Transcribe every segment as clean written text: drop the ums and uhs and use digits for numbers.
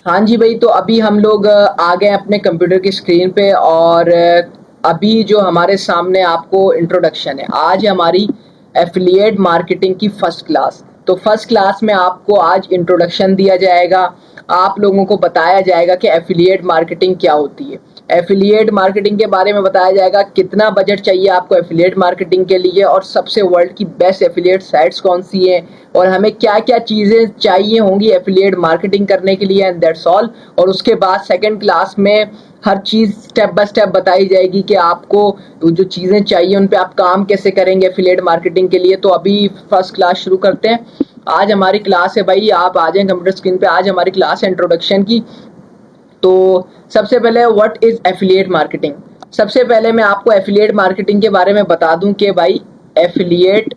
हाँ जी भाई, तो अभी हम लोग आ गए अपने कंप्यूटर की स्क्रीन पे और अभी जो हमारे सामने आपको इंट्रोडक्शन है। आज है हमारी एफिलिएट मार्केटिंग की फर्स्ट क्लास। तो फर्स्ट क्लास में आपको आज इंट्रोडक्शन दिया जाएगा। आप लोगों को बताया जाएगा कि एफिलिएट मार्केटिंग क्या होती है। एफिलिएट मार्केटिंग के बारे में बताया जाएगा कितना बजट चाहिए आपको एफिलिएट मार्केटिंग के लिए, और सबसे वर्ल्ड की बेस्ट एफिलिएट साइट्स कौन सी हैं, और हमें क्या क्या चीज़ें चाहिए होंगी एफिलिएट मार्केटिंग करने के लिए, एंड दैट्स ऑल। और उसके बाद सेकंड क्लास में हर चीज़ स्टेप बाय स्टेप बताई जाएगी कि आपको जो चीज़ें चाहिए उन पे आप काम कैसे करेंगे एफिलिएट मार्केटिंग के लिए। तो अभी फर्स्ट क्लास शुरू करते हैं। आज हमारी क्लास है भाई, आप आ जाएं कंप्यूटर स्क्रीन पे। आज हमारी क्लास है इंट्रोडक्शन की। तो सबसे पहले व्हाट इज एफिलिएट मार्केटिंग। सबसे पहले मैं आपको एफिलिएट मार्केटिंग के बारे में बता दूं कि भाई affiliate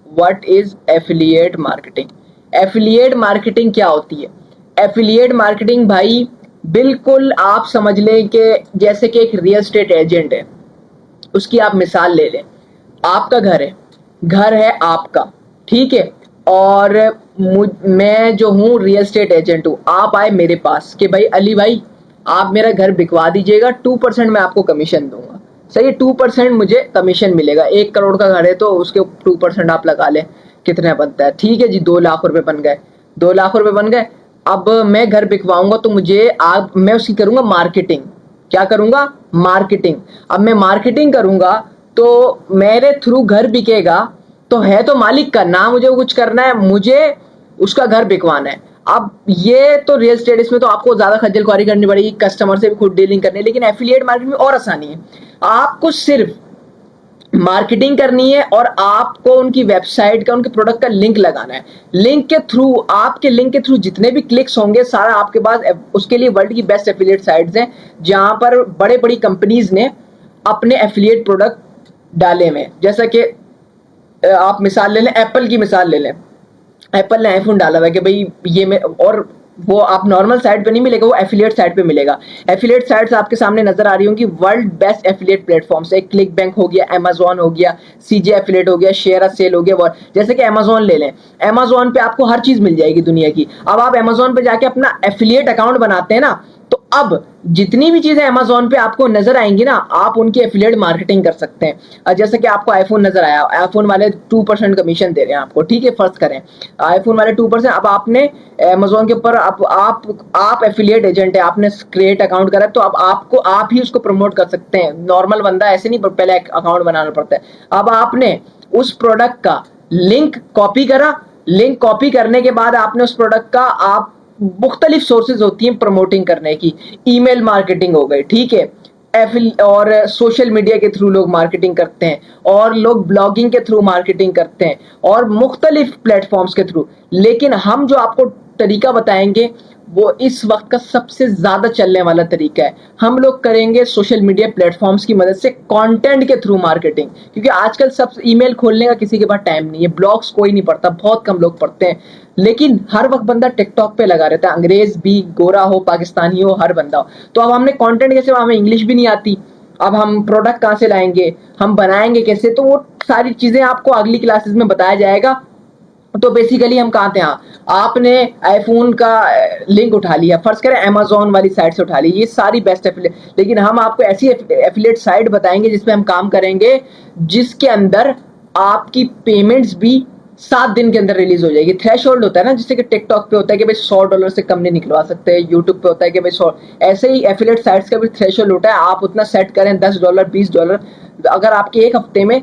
what is affiliate marketing. Affiliate marketing क्या होती है? एफिलिएट मार्केटिंग भाई बिल्कुल आप समझ लें कि जैसे कि एक रियल एस्टेट एजेंट है, उसकी आप मिसाल ले लें। आपका घर है आपका, ठीक है। और मैं जो हूँ रियल एस्टेट एजेंट हूँ। आप आए मेरे पास कि भाई अली भाई आप मेरा घर बिकवा दीजिएगा, 2% मैं आपको कमीशन दूंगा। सही है, 2% मुझे कमीशन मिलेगा। 1 करोड़ का घर है तो उसके 2% आप लगा लें, कितना बनता है? ठीक है जी, 2 लाख रुपए बन गए। 2 लाख रुपए बन गए। अब मैं घर बिकवाऊंगा तो मैं उसकी करूंगा मार्केटिंग। क्या करूंगा? मार्केटिंग। अब मैं मार्केटिंग करूंगा तो मेरे थ्रू घर बिकेगा, तो है तो मालिक का ना, मुझे कुछ करना है, मुझे उसका घर बिकवाना है। अब ये तो रियल एस्टेट, इसमें तो आपको ज्यादा खज्जल खुआरी करनी पड़ेगी, कस्टमर से भी खुद डीलिंग करनी है। लेकिन एफिलिएट मार्केट में और आसानी है। आपको सिर्फ मार्केटिंग करनी है और आपको उनकी वेबसाइट का, उनके प्रोडक्ट का लिंक लगाना है। लिंक के थ्रू, आपके लिंक के थ्रू जितने भी क्लिक्स होंगे सारा आपके पास। उसके लिए वर्ल्ड की बेस्ट एफिलिएट साइट्स हैं जहां पर बड़े बड़ी कंपनीज ने अपने एफिलिएट प्रोडक्ट डाले हुए हैं। जैसा कि आप मिसाल ले लें, एप्पल की मिसाल ले लें। एप्पल ने आईफोन डाला हुआ है कि भाई ये मैं, और वो आप नॉर्मल साइट पे नहीं मिलेगा, वो एफिलिएट साइट पे मिलेगा। एफिलिएट साइट्स आपके सामने नजर आ रही होंगी। वर्ल्ड बेस्ट एफिलिएट प्लेटफॉर्म्स है। क्लिक बैंक हो गया, अमेजोन हो गया, सीजे एफिलिएट हो गया, शेयर सेल हो गया। जैसे कि अमेजोन ले लें, अमेजोन पे आपको हर चीज मिल जाएगी दुनिया की। अब आप अमेजोन पे जाके अपना एफिलिएट अकाउंट बनाते हैं ना, तो अब जितनी भी चीजें अमेजोन पे आपको नजर आएंगी ना, आप उनकी एफिलिएट मार्केटिंग कर सकते हैं। जैसे कि आपको आईफोन नजर आया, आईफोन वाले 2% कमीशन दे रहे हैं आपको, ठीक है, फर्ज करें आईफोन वाले 2%। अब आपने अमेजोन के ऊपर आप एफिलिएट एजेंट है, आपने क्रिएट अकाउंट करा, तो अब आपको आप ही उसको प्रमोट कर सकते हैं। नॉर्मल बंदा ऐसे नहीं पहले अकाउंट बनाना पड़ता है। अब आपने उस प्रोडक्ट का लिंक कॉपी करा, लिंक कॉपी करने के बाद आपने उस प्रोडक्ट का, आप मुख्तलिफ सोर्सेज होती हैं प्रमोटिंग करने की। ईमेल मार्केटिंग हो गई, ठीक है, और सोशल मीडिया के थ्रू लोग मार्केटिंग करते हैं, और लोग ब्लॉगिंग के थ्रू मार्केटिंग करते हैं, और मुख्तलिफ प्लेटफॉर्म्स के थ्रू। लेकिन हम जो आपको तरीका बताएंगे वो इस वक्त का सबसे ज्यादा चलने वाला तरीका है। हम लोग करेंगे सोशल मीडिया प्लेटफॉर्म्स की मदद से कंटेंट के थ्रू मार्केटिंग। क्योंकि आजकल सब ईमेल खोलने का किसी के पास टाइम नहीं है, ब्लॉग्स कोई नहीं पढ़ता, बहुत कम लोग पढ़ते हैं। लेकिन हर वक्त बंदा टिकटॉक पे लगा रहता है, अंग्रेज भी, गोरा हो, पाकिस्तानी हो, हर बंदा हो। तो अब हमने कंटेंट कैसे, हमें इंग्लिश भी नहीं आती, अब हम प्रोडक्ट कहाँ से लाएंगे, हम बनाएंगे कैसे, तो वो सारी चीजें आपको अगली क्लासेस में बताया जाएगा। तो बेसिकली हम कहाँ थे? हाँ, आपने आईफोन का लिंक उठा लिया, फर्ज करें अमेजोन वाली साइट से उठा ली, ये सारी बेस्ट एफिलिएट। लेकिन हम आपको ऐसी एफिलिएट साइट बताएंगे जिसपे हम काम करेंगे, जिसके अंदर आपकी पेमेंट्स भी 7 दिन के अंदर रिलीज हो जाएगी। थ्रेश होल्ड होता है ना, जिससे कि टिकटॉक पे होता है कि भाई $100 से कम नहीं निकलवा सकते, यूट्यूब पे होता है कि भाई 100। ऐसे ही एफिलिएट साइट्स का भी थ्रेश होल्ड होता है। आप उतना सेट करें, $10, $20। अगर आपके एक हफ्ते में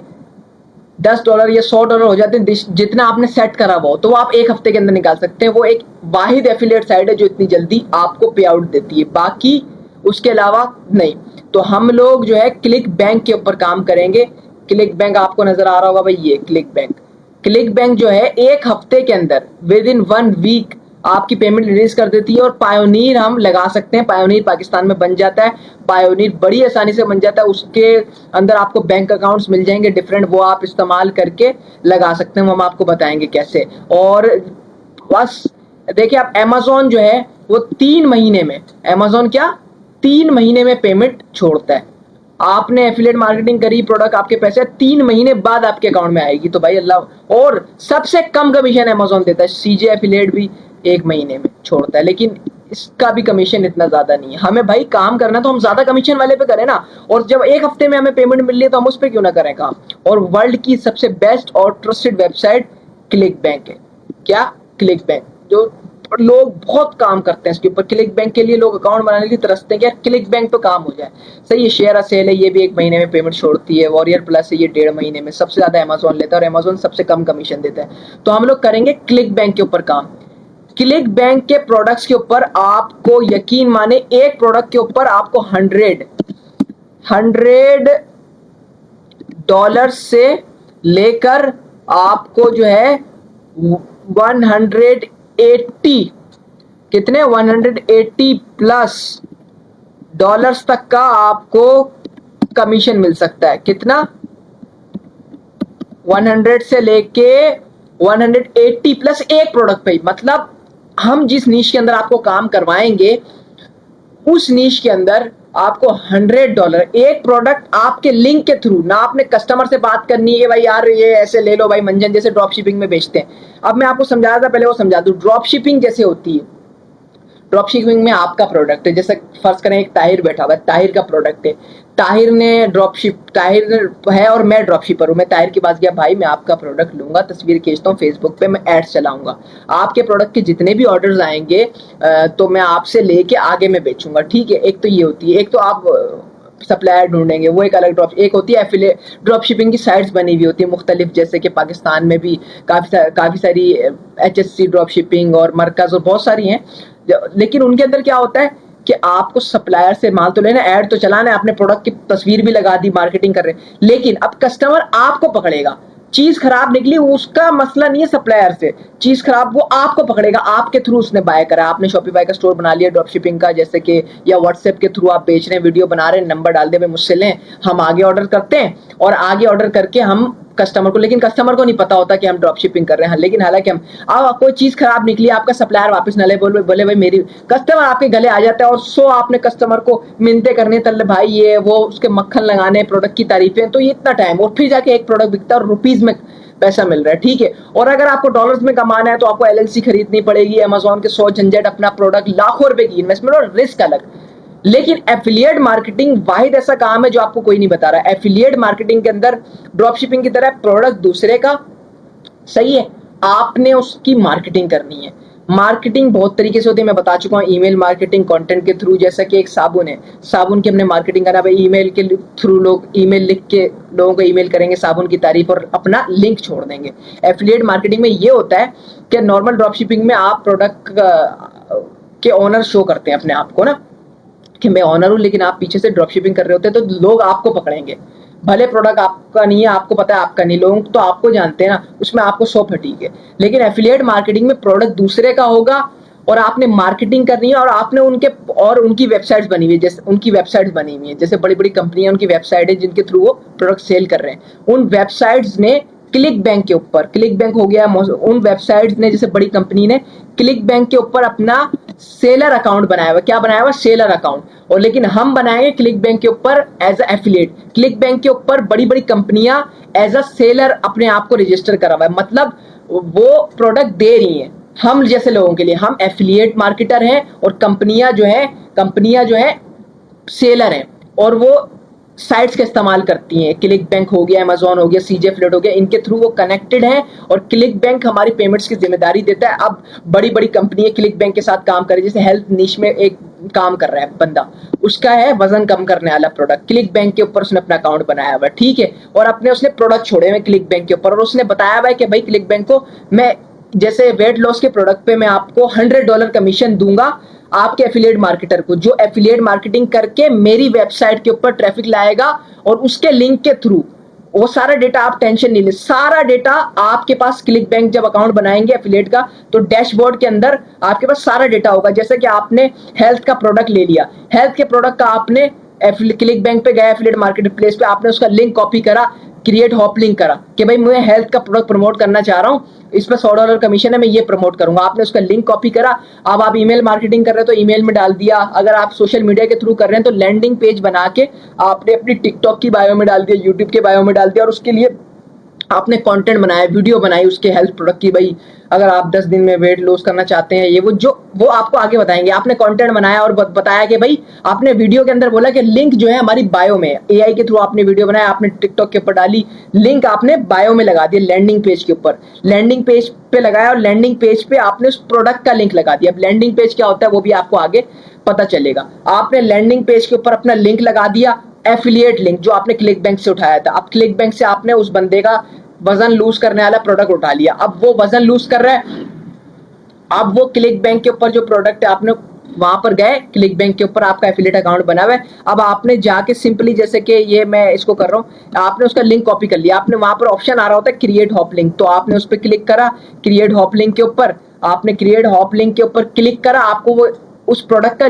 $10 या $100 हो जाते हैं, जितना आपने सेट करा हुआ हो, तो वो आप एक हफ्ते के अंदर निकाल सकते हैं। वो एक वाहिद एफिलिएट साइट है जो इतनी जल्दी आपको पे आउट देती है, बाकी उसके अलावा नहीं। तो हम लोग जो है क्लिक बैंक के ऊपर काम करेंगे। क्लिक बैंक आपको नजर आ रहा होगा भाई, ये क्लिक बैंक। क्लिक बैंक जो है एक हफ्ते के अंदर, विद इन 1 वीक आपकी पेमेंट रिलीज कर देती है। और पायोनीर हम लगा सकते हैं, पायोनीर पाकिस्तान में बन जाता है, पायोनीर बड़ी आसानी से बन जाता है। उसके अंदर आपको बैंक अकाउंट्स मिल जाएंगे डिफरेंट, वो आप इस्तेमाल करके लगा सकते हैं, हम आपको बताएंगे कैसे। और बस देखिए, आप अमेजोन जो है वो 3 महीने में, अमेजोन क्या 3 महीने में पेमेंट छोड़ता है। आपने एफिलिएट मार्केटिंग करी, प्रोडक्ट आपके पैसे 3 महीने बाद आपके अकाउंट में आएगी, तो भाई अल्लाह। और सबसे कम कमीशन अमेजोन देता है, सीजे एफिलिएट भी 1 महीने में छोड़ता है। लेकिन इसका भी कमीशन इतना ज्यादा नहीं है। हमें भाई काम करना तो हम ज्यादा कमीशन वाले पे करें ना, और जब एक हफ्ते में हमें पेमेंट मिल रही है तो हम उस पर क्यों ना करें काम। और वर्ल्ड की सबसे बेस्ट और ट्रस्टेड वेबसाइट क्लिक बैंक है। क्या? क्लिक बैंक, जो लोग बहुत काम करते हैं इसके ऊपर। क्लिक बैंक के लिए लोग अकाउंट बनाने के लिए तरसते हैं कि यार क्लिक बैंक पे काम हो जाए। सही है, शेयर सेल है, ये भी 1 महीने में पेमेंट छोड़ती है। वॉरियर प्लस है, ये 1.5 महीने में। सबसे ज्यादा अमेजोन लेता है और अमेजोन सबसे कम कमीशन देता है। तो हम लोग करेंगे क्लिक बैंक के ऊपर काम। क्लिक बैंक के प्रोडक्ट्स के ऊपर आपको यकीन माने, एक प्रोडक्ट के ऊपर आपको 100 डॉलर से लेकर आपको जो है 180, कितने 180 प्लस डॉलर्स तक का आपको कमीशन मिल सकता है। कितना? 100 से लेके 180 प्लस एक प्रोडक्ट पे। मतलब हम जिस नीश के अंदर आपको काम करवाएंगे उस नीश के अंदर आपको $100 एक प्रोडक्ट आपके लिंक के थ्रू, ना आपने कस्टमर से बात करनी है भाई यार ये ऐसे ले लो भाई, मंजन जैसे ड्रॉप शिपिंग में बेचते हैं। अब मैं आपको समझाया था, पहले वो समझा दूं। ड्रॉप शिपिंग जैसे होती है, ड्रॉप शिपिंग में आपका प्रोडक्ट है, जैसे फर्ज करें एक ताहिर बैठा हुआ है, ताहिर का प्रोडक्ट है, ताहिर है और मैं ड्रॉप शिपर हूँ। मैं ताहिर के पास गया, भाई मैं आपका प्रोडक्ट लूंगा, तस्वीर खींचता हूँ, फेसबुक पे मैं एड्स चलाऊंगा, आपके प्रोडक्ट के जितने भी ऑर्डर्स आएंगे तो मैं आपसे लेके आगे में बेचूंगा। ठीक है, एक तो ये होती है। एक तो आप सप्लायर ढूंढेंगे, वो एक अलग ड्रॉप। एक होती है एफिलिएट ड्रॉप शिपिंग की साइट्स बनी हुई होती है मुख्तलिफ, जैसे कि पाकिस्तान में भी काफ़ी सारी HSC ड्रॉप शिपिंग और मरकज़ और बहुत सारी हैं। लेकिन उनके अंदर क्या होता है कि आपको सप्लायर से माल तो लेना, ऐड तो चलाना है, आपने प्रोडक्ट की तस्वीर भी लगा दी, मार्केटिंग कर रहे हैं, लेकिन अब कस्टमर आपको पकड़ेगा। चीज खराब निकली उसका मसला नहीं है सप्लायर से, चीज खराब वो आपको पकड़ेगा, आपके थ्रू उसने बाय करा। आपने शॉपिफाई का स्टोर बना लिया ड्रॉप शिपिंग का, जैसे कि, या व्हाट्सएप के थ्रू आप बेच रहे हैं, वीडियो बना रहे हैं, नंबर डाल दे भाई मुझसे लें, हम आगे ऑर्डर करते हैं, और आगे ऑर्डर करके हम कस्टमर को, लेकिन कस्टमर को नहीं पता होता कि हम ड्रॉप शिपिंग कर रहे हैं। लेकिन हालांकि हम, अब कोई चीज खराब निकली, आपका सप्लायर वापस न ले, बोले भाई मेरी, कस्टमर आपके गले आ जाता है और आपने कस्टमर को मिन्नतें करने, तल्ले भाई ये वो, उसके मक्खन लगाने, प्रोडक्ट की तारीफें, तो ये इतना टाइम, और फिर जाके एक प्रोडक्ट बिकता है और रुपीज में पैसा मिल रहा है। ठीक है, और अगर आपको डॉलर्स में कमाना है तो आपको LLC खरीदनी पड़ेगी, अमेजोन के 100 झंझट, अपना प्रोडक्ट, लाखों रुपए की इन्वेस्टमेंट और रिस्क अलग। लेकिन एफिलिएट मार्केटिंग वाहिद ऐसा काम है जो आपको कोई नहीं बता रहा। एफिलिएट मार्केटिंग के अंदर ड्रॉप शिपिंग की तरह प्रोडक्ट दूसरे का, सही है, आपने उसकी मार्केटिंग करनी है। मार्केटिंग बहुत तरीके से होती है, मैं बता चुका हूँ। ईमेल मार्केटिंग, कंटेंट के थ्रू, जैसा कि एक साबुन है, साबुन की हमने मार्केटिंग करना भाई, ईमेल के थ्रू लोग ईमेल लिख के लोगों को ईमेल करेंगे साबुन की तारीफ और अपना लिंक छोड़ देंगे। एफिलिएट मार्केटिंग में ये होता है कि नॉर्मल ड्रॉप शिपिंग में आप प्रोडक्ट के ओनर शो करते हैं अपने आप को ना, कि मैं ऑनर हूं, लेकिन आप पीछे से ड्रॉप शिपिंग कर रहे होते हैं तो लोग आपको पकड़ेंगे। भले प्रोडक्ट आपका नहीं है, आपको पता है आपका नहीं, लोग तो आपको जानते हैं ना, उसमें आपको 100 फटीक है। लेकिन एफिलिएट मार्केटिंग में प्रोडक्ट दूसरे का होगा और आपने मार्केटिंग करनी है, और आपने उनकी वेबसाइट्स बनी हुई है, जैसे उनकी वेबसाइट्स बनी हुई है, जैसे बड़ी बड़ी कंपनियां, उनकी वेबसाइट है जिनके थ्रू वो प्रोडक्ट सेल कर रहे हैं। उन वेबसाइट्स ने क्लिक बैंक के ऊपर, क्लिक बैंक हो गया, उन वेबसाइट्स ने, जैसे बड़ी कंपनी ने क्लिक बैंक के ऊपर अपना सेलर अकाउंट बनाया हुआ। क्या बनाया हुआ? Seller account. और लेकिन हम बनाएंगे क्लिक बैंक के ऊपर as a affiliate. ClickBank के ऊपर बड़ी बड़ी कंपनियां एज अ सेलर अपने आप को रजिस्टर करा हुआ है, मतलब वो प्रोडक्ट दे रही हैं हम जैसे लोगों के लिए। हम एफिलिएट मार्केटर हैं और कंपनियां जो है सेलर हैं, और वो साइट्स का इस्तेमाल करती हैं। क्लिक बैंक हो गया, अमेजोन हो गया, CJ फ्लिट हो गया, इनके थ्रू वो कनेक्टेड हैं, और क्लिक बैंक हमारी पेमेंट्स की जिम्मेदारी देता है। अब बड़ी बड़ी कंपनी क्लिक बैंक के साथ काम करे, जैसे हेल्थ निश में एक काम कर रहा है बंदा, उसका है वजन कम करने वाला प्रोडक्ट, क्लिक बैंक के ऊपर उसने अपना अकाउंट बनाया हुआ है, ठीक है, और उसने प्रोडक्ट छोड़े हुए क्लिक बैंक के ऊपर, और उसने बताया हुआ है कि भाई क्लिक बैंक को मैं, जैसे वेट लॉस के प्रोडक्ट पे मैं आपको $100 कमीशन दूंगा आपके एफिलिएट मार्केटर को, जो एफिलिएट मार्केटिंग करके मेरी वेबसाइट के ऊपर ट्रैफिक लाएगा, और उसके लिंक के थ्रू वो सारा डेटा, आप टेंशन नहीं ले, सारा डेटा आपके पास क्लिक बैंक जब अकाउंट बनाएंगे एफिलिएट का, तो डैशबोर्ड के अंदर आपके पास सारा डेटा होगा। जैसे कि आपने हेल्थ का प्रोडक्ट ले लिया, हेल्थ के प्रोडक्ट का आपने क्लिक बैंक पे गया, एफिलिएट मार्केट प्लेस पे, आपने उसका लिंक कॉपी करा, क्रिएट हॉप लिंक करा कि भाई मैं हेल्थ का प्रोडक्ट प्रमोट करना चाह रहा हूँ, इसमें $100 कमीशन है, मैं ये प्रमोट करूंगा। आपने उसका लिंक कॉपी करा। अब आप ईमेल मार्केटिंग कर रहे हो तो ईमेल में डाल दिया, अगर आप सोशल मीडिया के थ्रू कर रहे हैं तो लैंडिंग पेज बना के आपने अपनी टिकटॉक की बायो में डाल दिया, यूट्यूब के बायो में डाल दिया, और उसके लिए आपने कंटेंट बनाया, वीडियो बनाई उसके हेल्थ प्रोडक्ट की, भाई अगर आप 10 दिन में वेट लॉस करना चाहते हैं, ये वो आपको आगे बताएंगे। आपने कंटेंट बनाया और बताया कि भाई आपने वीडियो के अंदर बोला कि लिंक जो है हमारी बायो में है, एआई के थ्रू आपने वीडियो बनाया, आपने टिकटॉक के ऊपर डाली, लिंक आपने बायो में लगा दिया, लैंडिंग पेज के ऊपर, लैंडिंग पेज पे लगाया और लैंडिंग पेज पे आपने उस प्रोडक्ट का लिंक लगा दिया। अब लैंडिंग पेज क्या होता है वो भी आपको आगे पता चलेगा। आपने लैंडिंग पेज के ऊपर अपना लिंक लगा दिया, एफिलिएट लिंक जो आपने क्लिक बैंक से उठाया था। अब क्लिक बैंक से आपने उस बंदे का वजन लूज करने वाला प्रोडक्ट उठा लिया, अब वो वजन लूज कर रहा है, अब वो क्लिक बैंक के ऊपर जो प्रोडक्ट है आपने वहां पर गए, क्लिक बैंक के ऊपर आपका एफिलिएट अकाउंट बना हुआ है। अब आपने जाके सिंपली, जैसे कि ये मैं इसको कर रहा हूँ, आपने उसका लिंक कॉपी कर लिया, आपने वहां पर ऑप्शन आ रहा होता है क्रिएट हॉप लिंक, तो आपने उस पर क्लिक करा, क्रिएट हॉप लिंक के ऊपर, आपने क्रिएट हॉप लिंक के ऊपर क्लिक करा, आपको वो उस प्रोडक्ट का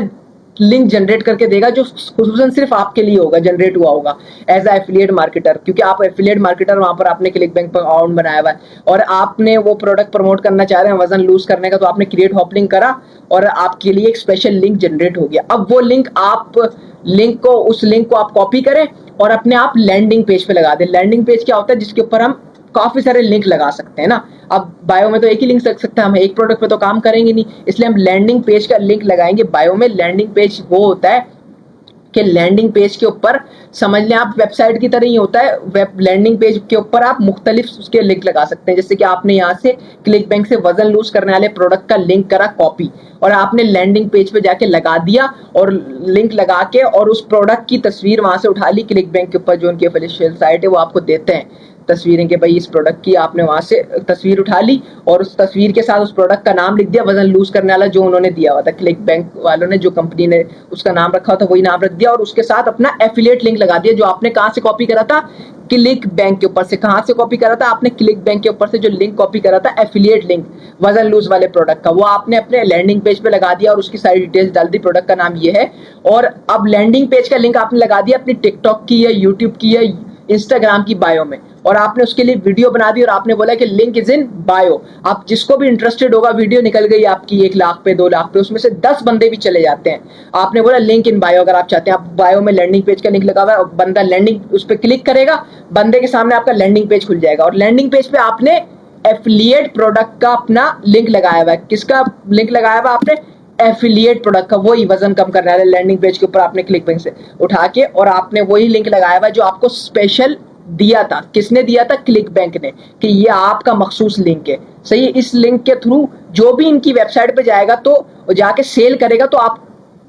लिंक जनरेट करके देगा जो खुसूसन सिर्फ आपके लिए होगा, जनरेट हुआ होगा एज ए एफिलिएट मार्केटर, क्योंकि आप एफिलिएट मार्केटर, वहां पर आपने क्लिक बैंक पर अकाउंट बनाया हुआ है और आपने वो प्रोडक्ट प्रमोट करना चाह रहे हैं वजन लूज करने का, तो आपने क्रिएट हॉप लिंक करा और आपके लिए एक स्पेशल लिंक जनरेट हो गया। अब वो लिंक उस लिंक को आप कॉपी करें और अपने आप लैंडिंग पेज पे लगा दें। लैंडिंग पेज क्या होता है, जिसके ऊपर हम काफी सारे लिंक लगा सकते हैं ना। अब बायो में तो एक ही लिंक लग सकता है, हम एक प्रोडक्ट पे तो काम करेंगे नहीं, इसलिए हम लैंडिंग पेज का लिंक लगाएंगे बायो में। लैंडिंग पेज वो होता है कि लैंडिंग पेज के ऊपर समझ लें आप वेबसाइट की तरह ही होता है, वेब लैंडिंग पेज के ऊपर आप मुख्तलिफ उसके लिंक लगा सकते हैं। जैसे कि आपने यहाँ से क्लिक बैंक से वजन लूज करने वाले प्रोडक्ट का लिंक करा कॉपी और आपने लैंडिंग पेज पे जाके लगा दिया और लिंक लगा के और उस प्रोडक्ट की तस्वीर वहां से उठा ली, क्लिक बैंक के ऊपर जो उनकी ऑफिशियल साइट है वो आपको देते हैं तस्वीरें कि भाई इस प्रोडक्ट की, आपने वहां से तस्वीर उठा ली और उस तस्वीर के साथ उस प्रोडक्ट का नाम लिख दिया, वजन लूज करने वाला जो उन्होंने दिया हुआ था, क्लिक बैंक वालों ने, जो कंपनी ने उसका नाम रखा था वही नाम रख दिया और उसके साथ अपना एफिलिएट लिंक लगा दिया जो आपने कहां से कॉपी करा था, क्लिक बैंक के ऊपर से। कहां से कॉपी करा था आपने? क्लिक बैंक के ऊपर से जो लिंक कॉपी करा था एफिलिएट लिंक वजन लूज वाले प्रोडक्ट का, वो आपने अपने लैंडिंग पेज पे लगा दिया और उसकी सारी डिटेल्स डाल दी, प्रोडक्ट का नाम ये है। और अब लैंडिंग पेज का लिंक आपने लगा दिया अपनी टिकटॉक की या यूट्यूब की या इंस्टाग्राम की बायो में और आपने उसके लिए वीडियो बना दी और आपने बोला कि लिंक इज इन बायो। आप जिसको भी इंटरेस्टेड होगा, वीडियो निकल गई आपकी 1 लाख पे 2 लाख पे, उसमें से 10 बंदे भी चले जाते हैं। आपने बोला लिंक इन बायो, अगर आप चाहते हैं, आप बायो में लैंडिंग पेज का लिंक लगा हुआ है और बंदा लैंडिंग उस पर क्लिक करेगा, बंदे के सामने आपका लैंडिंग पेज खुल जाएगा और लैंडिंग पेज पे आपने एफिलिएट प्रोडक्ट का अपना लिंक लगाया हुआ है। किसका लिंक लगाया हुआ आपने? एफिलिएट प्रोडक्ट का, वही वजन कम करने वाले लैंडिंग पेज के ऊपर आपने क्लिक बैंक से उठा के और आपने वही लिंक लगाया हुआ जो आपको स्पेशल दिया था। किसने दिया था? क्लिक बैंक ने, कि ये आपका मखसूस लिंक है। सही है, इस लिंक के थ्रू जो भी इनकी वेबसाइट पे जाएगा तो जाके सेल करेगा तो आपको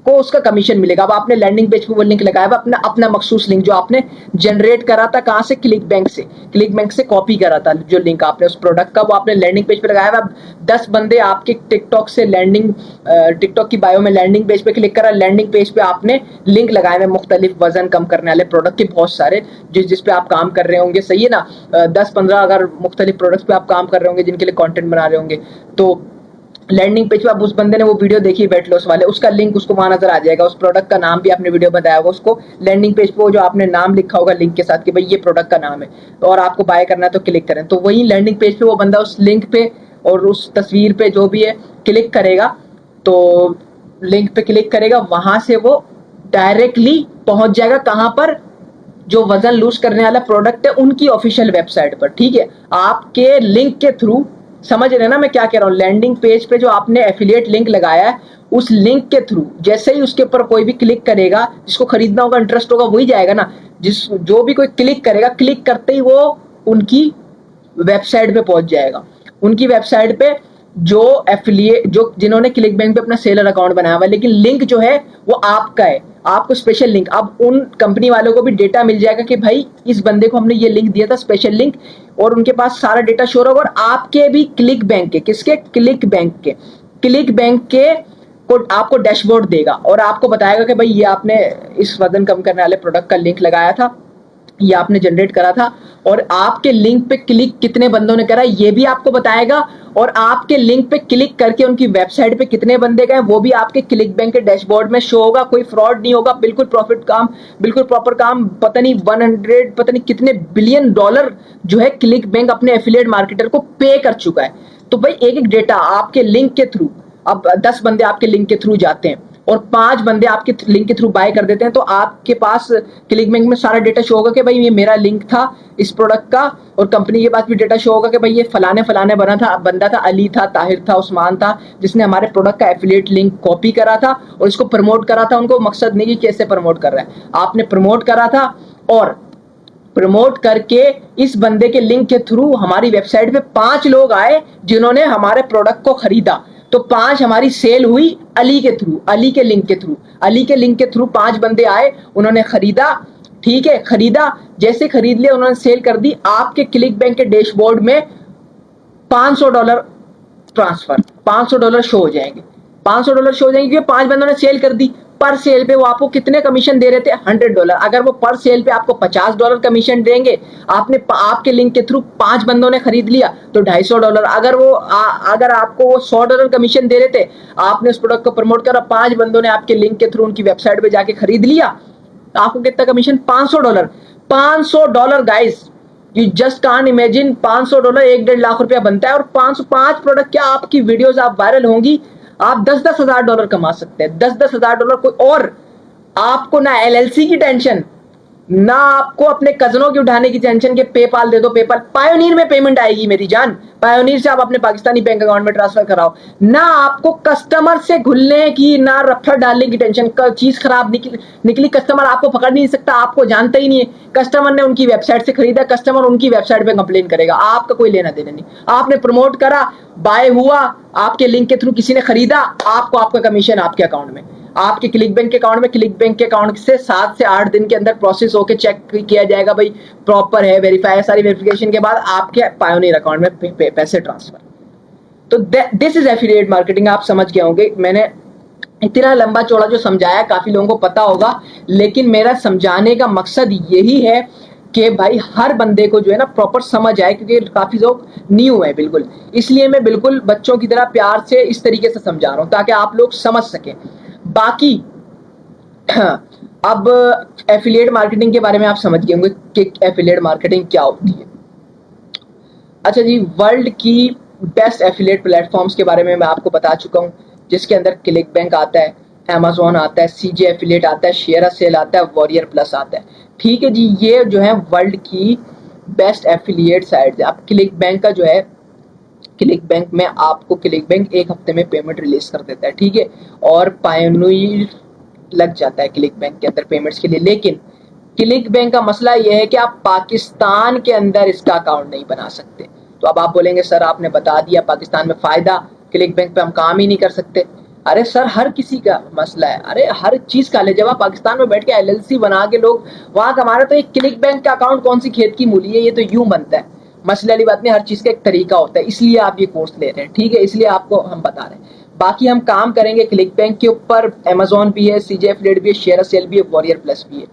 उसका कमीशन मिलेगा। अब आपने लैंडिंग पेज पे वो लिंक लगाया हुआ अपना अपना मखसूस लिंक जो आपने जनरेट करा था, कहां से? क्लिक बैंक से कॉपी करा था जो लिंक आपने उस प्रोडक्ट का, वो आपने लैंडिंग पेज पे लगाया हुआ। 10 बंदे आपके टिकटॉक से टिकटॉक की बायो में लैंडिंग पेज पे क्लिक करा, लैंडिंग पेज पे आपने लिंक लगाए हुए मुख्तलिफ वजन कम करने वाले प्रोडक्ट के बहुत सारे, जिस पे आप काम कर रहे होंगे। सही है ना, 10-15 अगर मुख्तलिफ प्रोडक्ट्स पे आप काम कर रहे होंगे जिनके लिए कंटेंट बना रहे होंगे, तो लैंडिंग पेज पे आप उस बंदे ने वो वीडियो देखी वेट लॉस वाले, उसका लिंक उसको वहां नजर आ जाएगा, उस प्रोडक्ट का नाम भी आपने वीडियो बताया होगा उसको, लैंडिंग पेज पे वो जो आपने नाम लिखा होगा लिंक के साथ कि भाई ये प्रोडक्ट का नाम है और आपको बाय करना है तो क्लिक करें, तो वही लैंडिंग पेज पे वो बंदा उस लिंक पे और उस तस्वीर पे जो भी है क्लिक करेगा, तो लिंक पे क्लिक करेगा, वहां से वो डायरेक्टली पहुंच जाएगा कहां पर? जो वजन लूज करने वाला प्रोडक्ट है उनकी ऑफिशियल वेबसाइट पर। ठीक है, आपके लिंक के थ्रू, समझ रहे ना मैं क्या कह रहा हूँ? लैंडिंग पेज पे जो आपने एफिलिएट लिंक लगाया है उस लिंक के थ्रू जैसे ही उसके ऊपर कोई भी क्लिक करेगा, जिसको खरीदना होगा, इंटरेस्ट होगा, वही जाएगा ना। जो भी कोई क्लिक करेगा, क्लिक करते ही वो उनकी वेबसाइट पे पहुंच जाएगा। उनकी वेबसाइट पे जो जिन्होंने क्लिक बैंक पे अपना सेलर अकाउंट बनाया हुआ है, लेकिन लिंक जो है वो आपका है, आपको स्पेशल लिंक। अब उन कंपनी वालों को भी डेटा मिल जाएगा कि भाई इस बंदे को हमने ये लिंक दिया था, स्पेशल लिंक, और उनके पास सारा डेटा शोर होगा। और आपके भी क्लिक बैंक के, किसके? क्लिक बैंक के को आपको डैशबोर्ड देगा और आपको बताएगा कि भाई ये आपने इस वजन कम करने वाले प्रोडक्ट का लिंक लगाया था, ये आपने जनरेट करा था, और आपके लिंक पे क्लिक कितने बंदों ने करा ये भी आपको बताएगा, और आपके लिंक पे क्लिक करके उनकी वेबसाइट पे कितने बंदे गए वो भी आपके क्लिक बैंक के डैशबोर्ड में शो होगा। कोई फ्रॉड नहीं होगा, बिल्कुल प्रॉफिट काम, बिल्कुल प्रॉपर काम। पता नहीं 100 पता नहीं कितने बिलियन डॉलर जो है क्लिक बैंक अपने एफिलिएट मार्केटर को पे कर चुका है। तो भाई एक एक डेटा आपके लिंक के थ्रू, अब 10 बंदे आपके लिंक के थ्रू जाते हैं और 5 बंदे आपके लिंक के थ्रू बाय कर देते हैं, तो आपके पास क्लिक बैंक में सारा डेटा शो होगा कि भाई ये मेरा लिंक था इस प्रोडक्ट का, और कंपनी के पास भी डेटा शो होगा कि भाई ये फलाने फलाने बंदा था, अली था, ताहिर था, उस्मान था, जिसने हमारे प्रोडक्ट का एफिलिएट लिंक कॉपी करा था और इसको प्रमोट करा था। उनको मकसद नहीं कि कैसे प्रमोट कर रहा है, आपने प्रमोट करा था और प्रमोट करके इस बंदे के लिंक के थ्रू हमारी वेबसाइट पे 5 लोग आए जिन्होंने हमारे प्रोडक्ट को खरीदा, तो 5 हमारी सेल हुई अली के थ्रू, अली के लिंक के थ्रू, अली के लिंक के थ्रू 5 बंदे आए, उन्होंने खरीदा, ठीक है, खरीदा, जैसे खरीद लिया उन्होंने सेल कर दी। आपके क्लिक बैंक के डैशबोर्ड में $500 ट्रांसफर, $500 शो हो जाएंगे, $500 शो हो जाएंगे क्योंकि 5 बंदों ने सेल कर दी। पर सेल पे वो आपको कितने कमीशन दे रहे थे? $100। अगर वो पर सेल पे आपको $50 कमीशन देंगे, आपने आपके लिंक के थ्रू 5 बंदों ने खरीद लिया तो $250। अगर आपको वो $100 कमीशन दे रहे थे, आपने उस प्रोडक्ट को प्रमोट करा, 5 बंदों ने आपके लिंक के थ्रू उनकी वेबसाइट पे जाके खरीद लिया, तो आपको कितना commission? $500। $500 guys, you just can't imagine. $500 1-1.5 lakh रुपया बनता है, और 505 प्रोडक्ट, क्या आपकी वीडियोस आप वायरल होंगी, आप 10-10 हजार डॉलर कमा सकते हैं, 10-10 हजार डॉलर कोई। और आपको ना एलएलसी की टेंशन, ना आपको अपने कजनों की उठाने की टेंशन के पेपाल दे दो, पेपाल, पायोनीर में पेमेंट आएगी मेरी जान, पायोनीर से आप अपने पाकिस्तानी बैंक अकाउंट में ट्रांसफर कराओ। ना आपको कस्टमर से घुलने की, ना रफड़ डालने की टेंशन, चीज खराब निकली, कस्टमर आपको पकड़ नहीं सकता, आपको जानता ही नहीं है, कस्टमर ने उनकी वेबसाइट से खरीदा, कस्टमर उनकी वेबसाइट पे कंप्लेन करेगा, आपका कोई लेना देना नहीं। आपने प्रमोट करा, बाय हुआ, आपके लिंक के थ्रू किसी ने खरीदा, आपको आपका कमीशन आपके अकाउंट में, आपके क्लिक बैंक के अकाउंट में, क्लिक बैंक के अकाउंट से 7 से 8 दिन के अंदर प्रोसेस होकर चेक किया जाएगा भाई प्रॉपर है, वेरीफाई, सारी वेरिफिकेशन के बाद आपके पायोनियर अकाउंट में पैसे ट्रांसफर। तो दिस इज एफिलिएट मार्केटिंग। आप समझ गए होंगे, मैंने इतना लंबा चौड़ा जो समझाया काफी लोगों को पता होगा, लेकिन मेरा समझाने का मकसद यही है कि भाई हर बंदे को जो है ना प्रॉपर समझ आए, क्योंकि काफी लोग न्यू है बिल्कुल, इसलिए मैं बिल्कुल बच्चों की तरह प्यार से इस तरीके से समझा रहा हूं ताकि आप लोग समझ सकें। बाकी अब एफिलिएट मार्केटिंग के बारे में आप समझ गए होंगे कि एफिलिएट मार्केटिंग क्या होती है। अच्छा जी, वर्ल्ड की बेस्ट एफिलिएट प्लेटफॉर्म्स के बारे में मैं आपको बता चुका हूं, जिसके अंदर क्लिक बैंक आता है, अमेजोन आता है, सीजे एफिलिएट आता है, शेयर सेल आता है, वॉरियर प्लस आता है। ठीक है जी, ये जो है वर्ल्ड की बेस्ट एफिलिएट साइट्स है। अब क्लिक बैंक का जो है, क्लिक बैंक में आपको क्लिक बैंक 1 हफ्ते में पेमेंट रिलीज कर देता है, ठीक है, और पायोनियर लग जाता है क्लिक बैंक के अंदर पेमेंट्स के लिए। लेकिन क्लिक बैंक का मसला यह है कि आप पाकिस्तान के अंदर इसका अकाउंट नहीं बना सकते। तो अब आप बोलेंगे सर आपने बता दिया पाकिस्तान में फायदा, क्लिक बैंक पे हम काम ही नहीं कर सकते। अरे सर हर किसी का मसला है, अरे हर चीज का ले, जब आप पाकिस्तान में बैठ के एलएलसी बना के लोग वहां कमा रहे, तो एक क्लिक बैंक का अकाउंट कौन सी खेत की मूली है, ये तो यूं बनता है। मसले वाली बात नहीं, हर चीज का एक तरीका होता है, इसलिए आप ये कोर्स ले रहे हैं, ठीक है, इसलिए आपको हम बता रहे हैं। बाकी हम काम करेंगे क्लिक बैंक के ऊपर, अमेजोन भी है, सीजे एफिलिएट भी है, शेयर सेल भी है, वॉरियर प्लस भी है,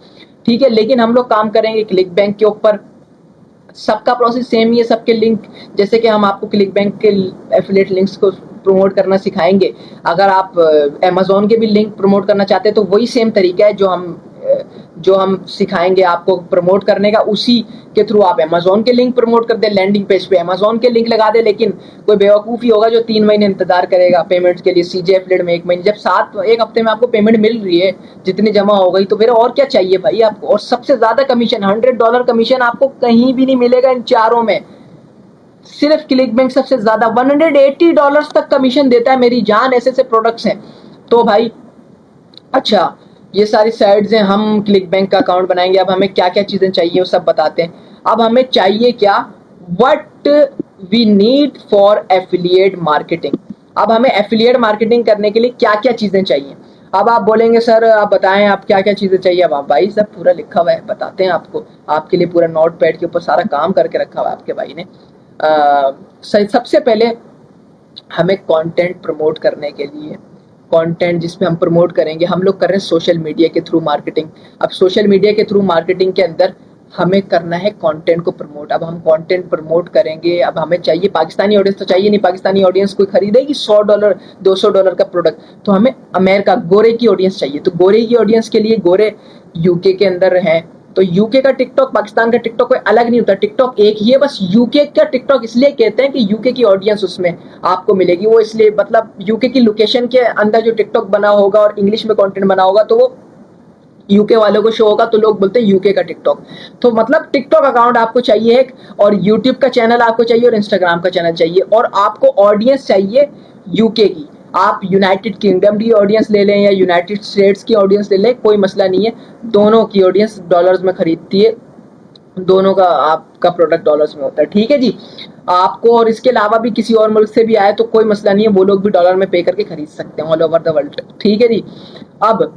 ठीक है, लेकिन हम लोग काम करेंगे क्लिक बैंक के ऊपर। सबका प्रोसेस सेम ही है, सबके लिंक, जैसे कि हम आपको क्लिक बैंक के एफिलिएट लिंक्स को प्रमोट करना सिखाएंगे, अगर आप अमेजोन के भी लिंक प्रमोट करना चाहते हैं तो वही सेम तरीका है जो हम सिखाएंगे आपको प्रमोट करने का, उसी के थ्रू आप अमेजोन के लिंक प्रमोट कर दे, लैंडिंग पेज पे अमेजोन के लिंक लगा दे। लेकिन कोई बेवकूफ़ी होगा जो 3 महीने इंतजार करेगा पेमेंट्स के लिए, सीजे एफिलिएट में 1 महीने, जब 1 हफ्ते में आपको पेमेंट मिल रही है जितनी जमा हो गई, तो फिर और क्या चाहिए भाई आपको। और सबसे ज्यादा कमीशन, $100 कमीशन आपको कहीं भी नहीं मिलेगा इन चारों में, सिर्फ क्लिक बैंक सबसे ज्यादा $180 तक कमीशन देता है मेरी जान, ऐसे ऐसे प्रोडक्ट्स हैं। तो भाई अच्छा, ये सारी साइट्स हैं, हम क्लिक बैंक का अकाउंट बनाएंगे। अब हमें क्या क्या चीजें चाहिए वो सब बताते हैं। अब हमें चाहिए क्या, what we need for affiliate marketing. अब हमें एफिलिएट मार्केटिंग करने के लिए क्या क्या चीजें चाहिए। अब आप बोलेंगे सर आप बताएं आप क्या क्या चीजें चाहिए। अब आप भाई सब पूरा लिखा हुआ है, बताते हैं आपको, आपके लिए पूरा नोट पैड के ऊपर सारा काम करके रखा हुआ है आपके भाई ने। सबसे पहले हमें कंटेंट प्रमोट करने के लिए, कंटेंट जिसमें हम प्रमोट करेंगे, हम लोग कर रहे हैं सोशल मीडिया के थ्रू मार्केटिंग। अब सोशल मीडिया के थ्रू मार्केटिंग के अंदर हमें करना है कंटेंट को प्रमोट। अब हम कंटेंट प्रमोट करेंगे, अब हमें चाहिए पाकिस्तानी ऑडियंस, तो चाहिए नहीं पाकिस्तानी ऑडियंस कोई खरीदेगी $100 $200 का प्रोडक्ट, तो हमें अमेरिका गोरे की ऑडियंस चाहिए। तो गोरे की ऑडियंस के लिए, गोरे यूके के अंदर हैं, तो यूके का टिकटॉक पाकिस्तान का टिकटॉक कोई अलग नहीं होता, टिकटॉक एक ही है, बस यूके का टिकटॉक इसलिए कहते हैं कि यूके की ऑडियंस उसमें आपको मिलेगी, वो इसलिए मतलब यूके की लोकेशन के अंदर जो टिकटॉक बना होगा और इंग्लिश में कंटेंट बना होगा तो वो यूके वालों को शो होगा, तो लोग बोलते हैं यूके का टिकटॉक। तो मतलब टिकटॉक अकाउंट आपको चाहिए एक, और यूट्यूब का चैनल आपको चाहिए, और इंस्टाग्राम का चैनल चाहिए, और आपको ऑडियंस चाहिए यूके की। आप यूनाइटेड किंगडम की ऑडियंस ले लें या यूनाइटेड स्टेट्स की ऑडियंस ले लें, कोई मसला नहीं है, दोनों की ऑडियंस डॉलर्स में खरीदती है, दोनों का आपका प्रोडक्ट डॉलर्स में होता है, ठीक है जी। आपको और इसके अलावा भी किसी और मुल्क से भी आए तो कोई मसला नहीं है, वो लोग भी डॉलर में पे करके खरीद सकते हैं ऑल ओवर द वर्ल्ड, ठीक है जी। अब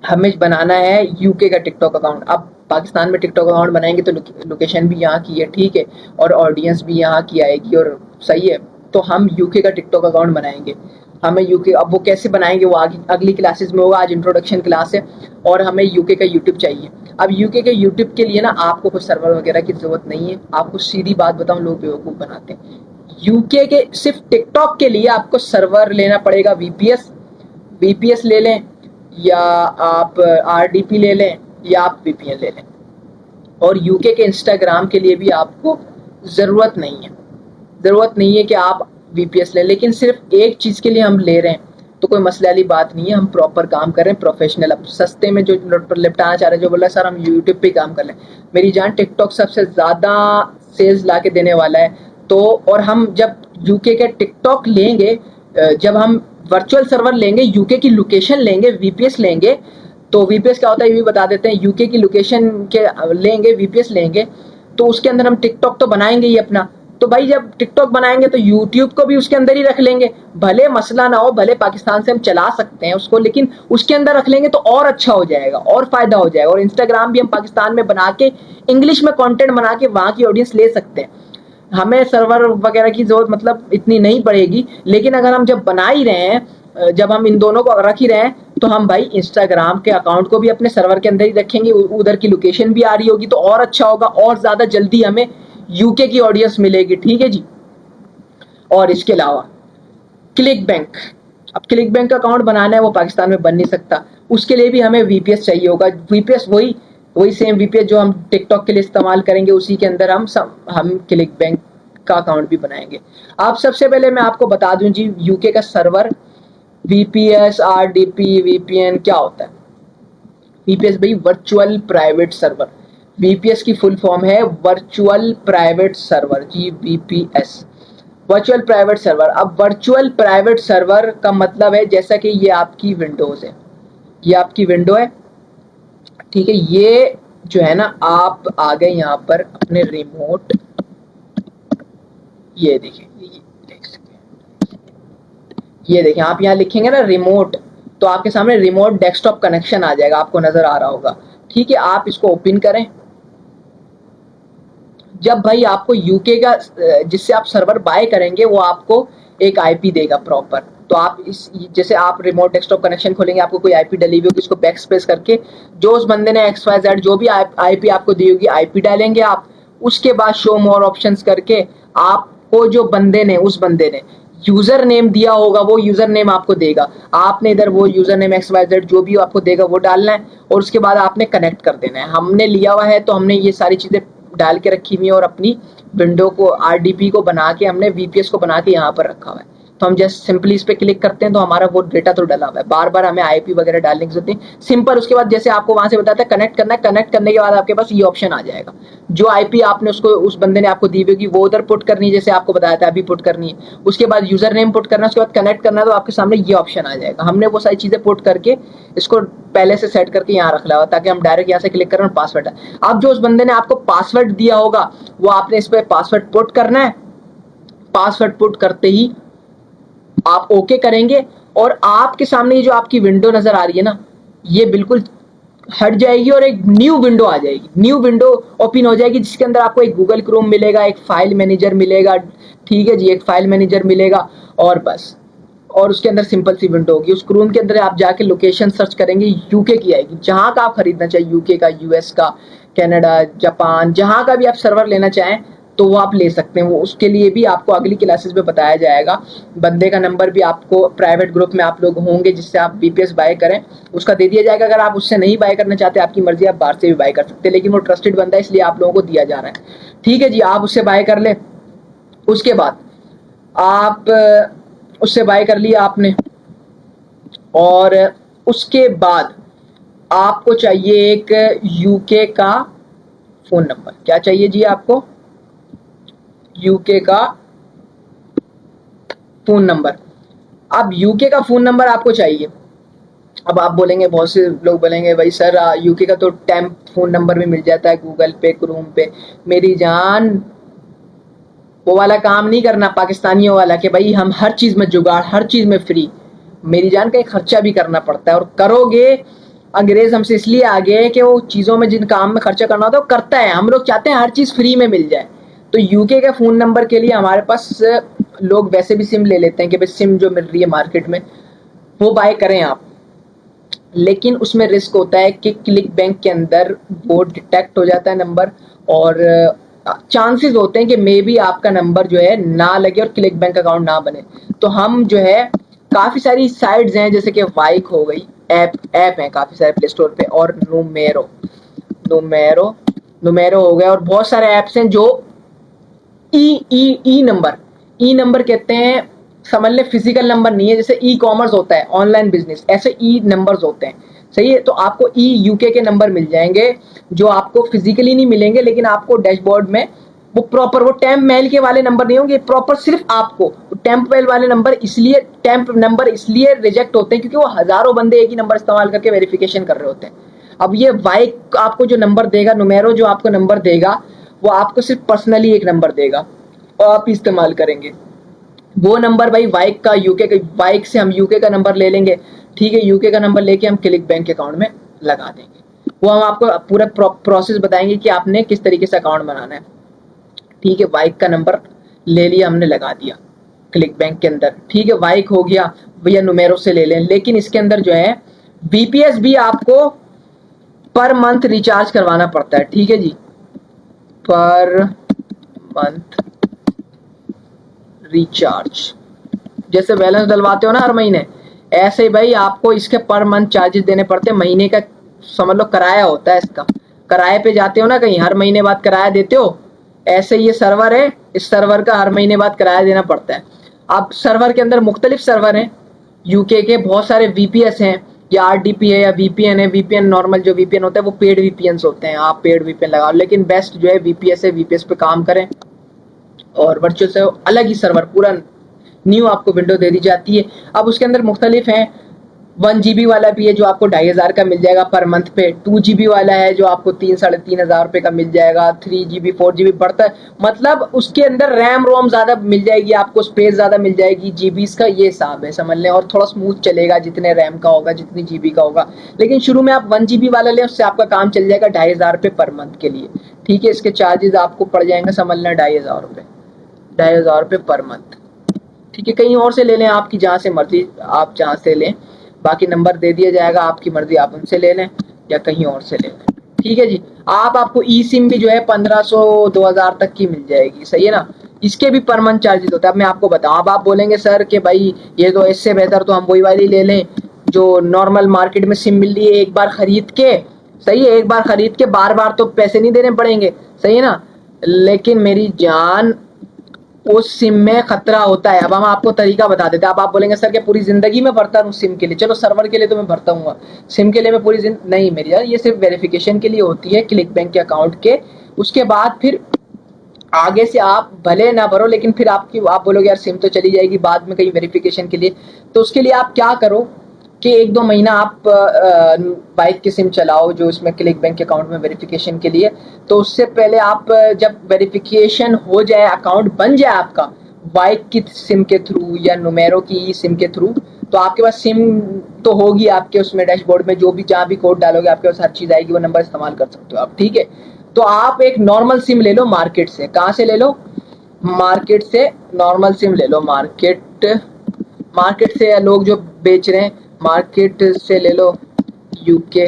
हमें बनाना है यूके का टिकटॉक अकाउंट। अब पाकिस्तान में टिकटॉक अकाउंट बनाएंगे तो लोकेशन भी यहाँ की है, ठीक है, और ऑडियंस भी यहाँ की आएगी, और सही है। तो हम यूके का टिकटॉक अकाउंट बनाएंगे। हमें यूके, अब वो कैसे बनाएंगे वो आगे अगली क्लासेस में होगा, आज इंट्रोडक्शन क्लास है। और हमें यूके का यूट्यूब चाहिए। अब यूके के यूट्यूब के लिए ना आपको कुछ सर्वर वगैरह की जरूरत नहीं है। आपको सीधी बात बताऊं, लोग बेवकूफ़ बनाते हैं। यूके के सिर्फ टिकटॉक के लिए आपको सर्वर लेना पड़ेगा, वीपीएस ले लें, या आप आरडीपी ले लें, या आप वीपीएन ले लें। और यूके के इंस्टाग्राम के लिए भी आपको ज़रूरत नहीं है कि आप वीपीएस लें, लेकिन सिर्फ एक चीज़ के लिए हम ले रहे हैं तो कोई मसले वाली बात नहीं है। हम प्रॉपर काम कर रहे हैं, प्रोफेशनल। अब सस्ते में जो लिपटाना चाह रहे हैं, जो बोल रहा है सर हम यूट्यूब पे काम कर लें, मेरी जान टिकटॉक सबसे ज़्यादा सेल्स ला के देने वाला है। तो और हम जब यूके के टिकटॉक लेंगे, जब हम वर्चुअल सर्वर लेंगे, यूके की लोकेशन लेंगे, वीपीएस लेंगे, तो वीपीएस क्या होता है ये भी बता देते हैं। यूके की लोकेशन के लेंगे, वीपीएस लेंगे, तो उसके अंदर हम टिकटॉक तो बनाएंगे ही अपना। तो भाई जब टिकटॉक बनाएंगे तो यूट्यूब को भी उसके अंदर ही रख लेंगे, भले मसला ना हो, भले पाकिस्तान से हम चला सकते हैं उसको, लेकिन उसके अंदर रख लेंगे तो और अच्छा हो जाएगा और फायदा हो जाएगा। और इंस्टाग्राम भी हम पाकिस्तान में बना के इंग्लिश में कंटेंट बना के वहाँ की ऑडियंस ले सकते हैं। हमें सर्वर वगैरह की जरूरत मतलब इतनी नहीं पड़ेगी, लेकिन अगर हम जब बना ही रहे हैं, जब हम इन दोनों को रख ही रहे हैं, तो हम भाई इंस्टाग्राम के अकाउंट को भी अपने सर्वर के अंदर ही रखेंगे, उधर की लोकेशन भी आ रही होगी तो और अच्छा होगा, और ज़्यादा जल्दी हमें यूके की ऑडियंस मिलेगी, ठीक है जी। और इसके अलावा क्लिक बैंक, अब क्लिक बैंक का अकाउंट बनाना है, वो पाकिस्तान में बन नहीं सकता, उसके लिए भी हमें वीपीएस चाहिए होगा। वीपीएस वही सेम वीपीएस जो हम टिकटॉक के लिए इस्तेमाल करेंगे, उसी के अंदर हम क्लिक बैंक का अकाउंट भी बनाएंगे। अब सबसे पहले मैं आपको बता दूं जी, यूके का सर्वर, वीपीएस, आरडीपी, वीपीएन क्या होता है। वीपीएस भाई वर्चुअल प्राइवेट सर्वर, वीपीएस की फुल फॉर्म है वर्चुअल प्राइवेट सर्वर जी, वीपीएस, वर्चुअल प्राइवेट सर्वर। अब वर्चुअल प्राइवेट सर्वर का मतलब है, जैसा कि ये आपकी विंडोज है, ये आपकी विंडो है, ठीक है। ये जो है ना, आप आ गए यहाँ पर अपने रिमोट, ये देखिए, ये देखें, आप यहाँ लिखेंगे ना रिमोट, तो आपके सामने रिमोट डेस्कटॉप कनेक्शन आ जाएगा, आपको नजर आ रहा होगा, ठीक है। आप इसको ओपन करें। जब भाई आपको यूके का जिससे आप सर्वर बाय करेंगे, वो आपको एक आईपी देगा प्रॉपर। तो आप इस, जैसे आप रिमोट डेस्कटॉप कनेक्शन खोलेंगे, आपको कोई आईपी डली हुई होगी, उसको बैक स्पेस करके जो उस बंदे ने XYZ जो भी आईपी आपको दी होगी, आईपी डालेंगे आप। उसके बाद शो मोर ऑप्शंस करके आपको जो बंदे ने, उस बंदे ने यूजर नेम दिया होगा, वो यूजर नेम आपको देगा। आपने इधर वो यूजर नेम XYZ जो भी आपको देगा वो डालना है, और उसके बाद आपने कनेक्ट कर देना है। हमने लिया हुआ है तो हमने ये सारी चीजें डाल के रखी हुई है, और अपनी विंडो को, आरडीपी को बना के, हमने वीपीएस को बना के यहाँ पर रखा हुआ है। तो हम जस्ट सिंपली इस पे क्लिक करते हैं तो हमारा वो डेटा तो डला हुआ है, बार बार हमें आईपी वगैरह डालने की जरूरत नहीं, सिंपल। उसके बाद जैसे आपको वहां से बताता है कनेक्ट करना है, कनेक्ट करने के बाद आपके पास ये ऑप्शन आ जाएगा, जो आईपी आपने उसको, उस बंदे ने आपको दी होगी, वो उधर पुट करनी है, जैसे आपको बताया था अभी पुट करनी है। उसके बाद यूजर नेम पुट करना है, उसके बाद कनेक्ट करना है, तो आपके सामने ये ऑप्शन आ जाएगा। हमने वो सारी चीजें पुट करके इसको पहले से सेट करके यहाँ रख लिया, ताकि हम डायरेक्ट यहाँ से क्लिक करें, पासवर्ड है। अब जो उस बंदे ने आपको पासवर्ड दिया होगा, वो आपने इस पे पासवर्ड पुट करना है। पासवर्ड पुट करते ही आप ओके करेंगे, और आपके सामने ये जो आपकी विंडो नजर आ रही है ना, ये बिल्कुल हट जाएगी और एक न्यू विंडो आ जाएगी, न्यू विंडो ओपन हो जाएगी, जिसके अंदर आपको एक गूगल क्रोम मिलेगा, एक फाइल मैनेजर मिलेगा, ठीक है जी, एक फाइल मैनेजर मिलेगा, और बस। और उसके अंदर सिंपल सी विंडो होगी। उस क्रोम के अंदर आप जाके लोकेशन सर्च करेंगे, यूके की आएगी, जहां का आप खरीदना चाहिए, यूके का, यूएस का, कनाडा, जापान, जहां का भी आप सर्वर लेना चाहें, तो वो आप ले सकते हैं। वो उसके लिए भी आपको अगली क्लासेस में बताया जाएगा। बंदे का नंबर भी आपको प्राइवेट ग्रुप में आप लोग होंगे जिससे आप VPS बाय करें, उसका दे दिया जाएगा। अगर आप उससे नहीं बाय करना चाहते, आपकी मर्जी, आप बाहर से भी बाय कर सकते हैं, लेकिन वो ट्रस्टेड बंदा है इसलिए आप लोगों को दिया जा रहा है। ठीक है जी, आप उससे बाय कर ले। उसके बाद आप उससे बाय कर लिया आपने, और उसके बाद आपको चाहिए एक यूके का फोन नंबर। क्या चाहिए जी आपको? यूके का फोन नंबर। अब यूके का फोन नंबर आपको चाहिए। अब आप बोलेंगे, बहुत से लोग बोलेंगे भाई सर यूके का तो टैम्प फोन नंबर भी मिल जाता है गूगल पे, क्रोम पे। मेरी जान, वो वाला काम नहीं करना पाकिस्तानियों वाला कि भाई हम हर चीज में जुगाड़, हर चीज में फ्री। मेरी जान का एक खर्चा भी करना पड़ता है, और करोगे। अंग्रेज हमसे इसलिए आगे है कि वो चीजों में, जिन काम में खर्चा करना होता है वो करता है। हम लोग चाहते हैं हर चीज फ्री में मिल जाए। तो यूके के फोन नंबर के लिए हमारे पास लोग वैसे भी सिम ले लेते हैं कि भाई सिम जो मिल रही है मार्केट में वो बाय करें आप, लेकिन उसमें रिस्क होता है कि क्लिक बैंक के अंदर वो डिटेक्ट हो जाता है नंबर, और चांसेस होते हैं कि मे बी आपका नंबर जो है ना लगे और क्लिक बैंक अकाउंट ना बने। तो हम जो है, काफ़ी सारी साइट्स हैं जैसे कि वाइक हो गई, ऐप हैं काफ़ी सारे प्ले स्टोर पे, और नुमेरो नुमेरो नुमेरो हो गया, और बहुत सारे ऐप्स हैं जो ई नंबर कहते हैं। समझ ले, फिजिकल नंबर नहीं है। जैसे ई कॉमर्स होता है, ऑनलाइन बिजनेस, ऐसे ई नंबर्स होते हैं। सही है, तो आपको ई यूके के नंबर मिल जाएंगे जो आपको फिजिकली नहीं मिलेंगे, लेकिन आपको डैशबोर्ड में वो प्रॉपर, वो टैम्प मेल के वाले नंबर नहीं होंगे, प्रॉपर सिर्फ आपको टैम्प मेल वाले नंबर। इसलिए टैम्प नंबर इसलिए रिजेक्ट होते हैं क्योंकि वो हजारों बंदे एक ही नंबर इस्तेमाल करके वेरिफिकेशन कर रहे होते हैं। अब ये वाइक आपको जो नंबर देगा, नुमेरो जो आपको नंबर देगा, वो आपको सिर्फ पर्सनली एक नंबर देगा और आप इस्तेमाल करेंगे वो नंबर। भाई वाइक का, यूके का, वाइक से हम यूके का नंबर ले लेंगे। ठीक है, यूके का नंबर लेके हम क्लिक बैंक अकाउंट में लगा देंगे। वो हम आपको पूरा प्रोसेस बताएंगे कि आपने किस तरीके से अकाउंट बनाना है। ठीक है, वाइक का नंबर ले लिया हमने, लगा दिया क्लिक बैंक के अंदर। ठीक है, वाइक हो गया, भैया नुमेरो से ले लें। लेकिन इसके अंदर जो है VPS भी आपको पर मंथ रिचार्ज करवाना पड़ता है। ठीक है जी, पर मंथ रिचार्ज, जैसे बैलेंस डलवाते हो ना हर महीने, ऐसे ही भाई आपको इसके पर मंथ चार्जेस देने पड़ते हैं। महीने का समझ लो किराया होता है इसका। किराए पे जाते हो ना कहीं, हर महीने बाद किराया देते हो, ऐसे ये सर्वर है, इस सर्वर का हर महीने बाद किराया देना पड़ता है। अब सर्वर के अंदर मुख्तलिफ सर्वर हैं यूके के, बहुत सारे VPS हैं, या RDP है या VPN है। VPN नॉर्मल जो VPN होता है वो पेड VPNs होते हैं, आप पेड VPN लगाओ, लेकिन बेस्ट जो है VPS है, VPS पे काम करें। और वर्चुअल से अलग ही सर्वर, पूरा न्यू आपको विंडो दे दी जाती है। अब उसके अंदर मुख्तलिफ हैं, 1 GB वाला भी है जो आपको 2500 का मिल जाएगा पर मंथ पे। 2 GB वाला है जो आपको 3-3.5 रुपये का मिल जाएगा। 3 GB 4 GB बढ़ता है, मतलब उसके अंदर रैम रोम ज़्यादा मिल जाएगी आपको, स्पेस ज़्यादा मिल जाएगी, जीबीज का ये हिसाब है समझ लें। और थोड़ा स्मूथ चलेगा, जितने रैम का होगा, जितनी GB का होगा। लेकिन शुरू में आप 1 GB वाला लें, उससे आपका काम चल जाएगा 2500 रुपये पर मंथ के लिए। ठीक है, इसके चार्जेस आपको पड़ जाएंगे समझ लें 2500 रुपये, 2500 रुपये पर मंथ। ठीक है, कहीं और से ले लें, आपकी जहाँ से मर्जी आप जहाँ से लें, बाकी नंबर दे दिया जाएगा, आपकी मर्जी, आप उनसे ले लें या कहीं और से ले लें। ठीक है जी, आपको ई सिम भी जो है 1500-2000 तक की मिल जाएगी। सही है ना, इसके भी पर मंथ चार्जेस होता है। अब मैं आपको बताऊं, अब आप बोलेंगे सर कि भाई ये तो इससे बेहतर तो हम वही वाली ले लें जो नॉर्मल मार्केट में सिम मिल रही है, एक बार खरीद के। सही है, एक बार खरीद के बार बार तो पैसे नहीं देने पड़ेंगे। सही है ना, लेकिन मेरी जान उस सिम में खतरा होता है। अब हम आपको तरीका बता देते हैं। अब आप बोलेंगे सर कि पूरी जिंदगी में भरता रहूं सिम के लिए। चलो, सर्वर के लिए तो मैं भरता हूँ, सिम के लिए मैं पूरी नहीं मेरी यार, ये सिर्फ वेरिफिकेशन के लिए होती है क्लिक बैंक के अकाउंट के। उसके बाद फिर आगे से आप भले ना भरो, लेकिन फिर आप बोलोगे यार सिम तो चली जाएगी बाद में कहीं वेरिफिकेशन के लिए। तो उसके लिए आप क्या करो कि 1-2 महीना आप बाइक की सिम चलाओ जो इसमें क्लिक बैंक अकाउंट में वेरिफिकेशन के लिए। तो उससे पहले आप जब वेरिफिकेशन हो जाए, अकाउंट बन जाए आपका बाइक की सिम के थ्रू या नुमेरो की सिम के थ्रू, तो आपके पास सिम तो होगी आपके उसमें डैशबोर्ड में, जो भी जहाँ भी कोड डालोगे आपके पास हर चीज़ आएगी, वो नंबर इस्तेमाल कर सकते हो आप। ठीक है, तो आप एक नॉर्मल सिम ले लो मार्केट से। कहाँ से ले लो? मार्केट से नॉर्मल सिम ले लो। मार्केट से, या लोग जो बेच रहे हैं मार्केट से ले लो यूके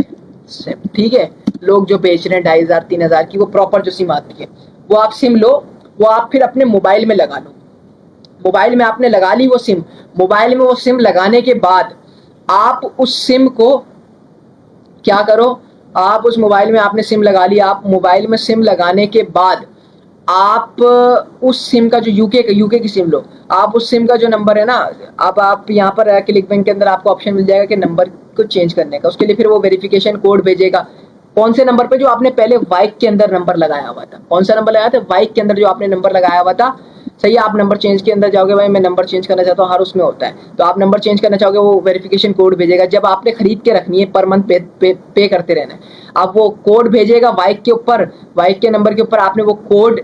सिम। ठीक है, लोग जो बेच रहे हैं 2500-3000 की, वो प्रॉपर जो सिम आती है वो आप सिम लो। वो आप फिर अपने मोबाइल में लगा लो। मोबाइल में आपने लगा ली वो सिम, मोबाइल में वो सिम लगाने के बाद आप उस सिम को क्या करो, आप उस मोबाइल में आपने सिम लगा ली, आप मोबाइल में सिम लगाने के बाद आप उस सिम का जो यूके की सिम लो, आप उस सिम का जो नंबर है ना, अब आप यहाँ पर क्लिक बैंक के अंदर आपको ऑप्शन मिल जाएगा कि नंबर को चेंज करने का। उसके लिए फिर वो वेरिफिकेशन कोड भेजेगा। कौन से नंबर पे? जो आपने पहले वाइक के अंदर नंबर लगाया हुआ था। कौन सा नंबर लगाया था? वाइक के अंदर जो आपने नंबर लगाया हुआ था। सही है, आप नंबर चेंज के अंदर जाओगे, भाई मैं नंबर चेंज करना चाहता हूँ, हर उसमें होता है, तो आप नंबर चेंज करना चाहोगे, वो वेरिफिकेशन कोड भेजेगा। जब आपने खरीद के रखनी है, पर मंथ पे करते रहना है, अब वो कोड भेजेगा वाइक के ऊपर, वाइक के नंबर के ऊपर आपने वो कोड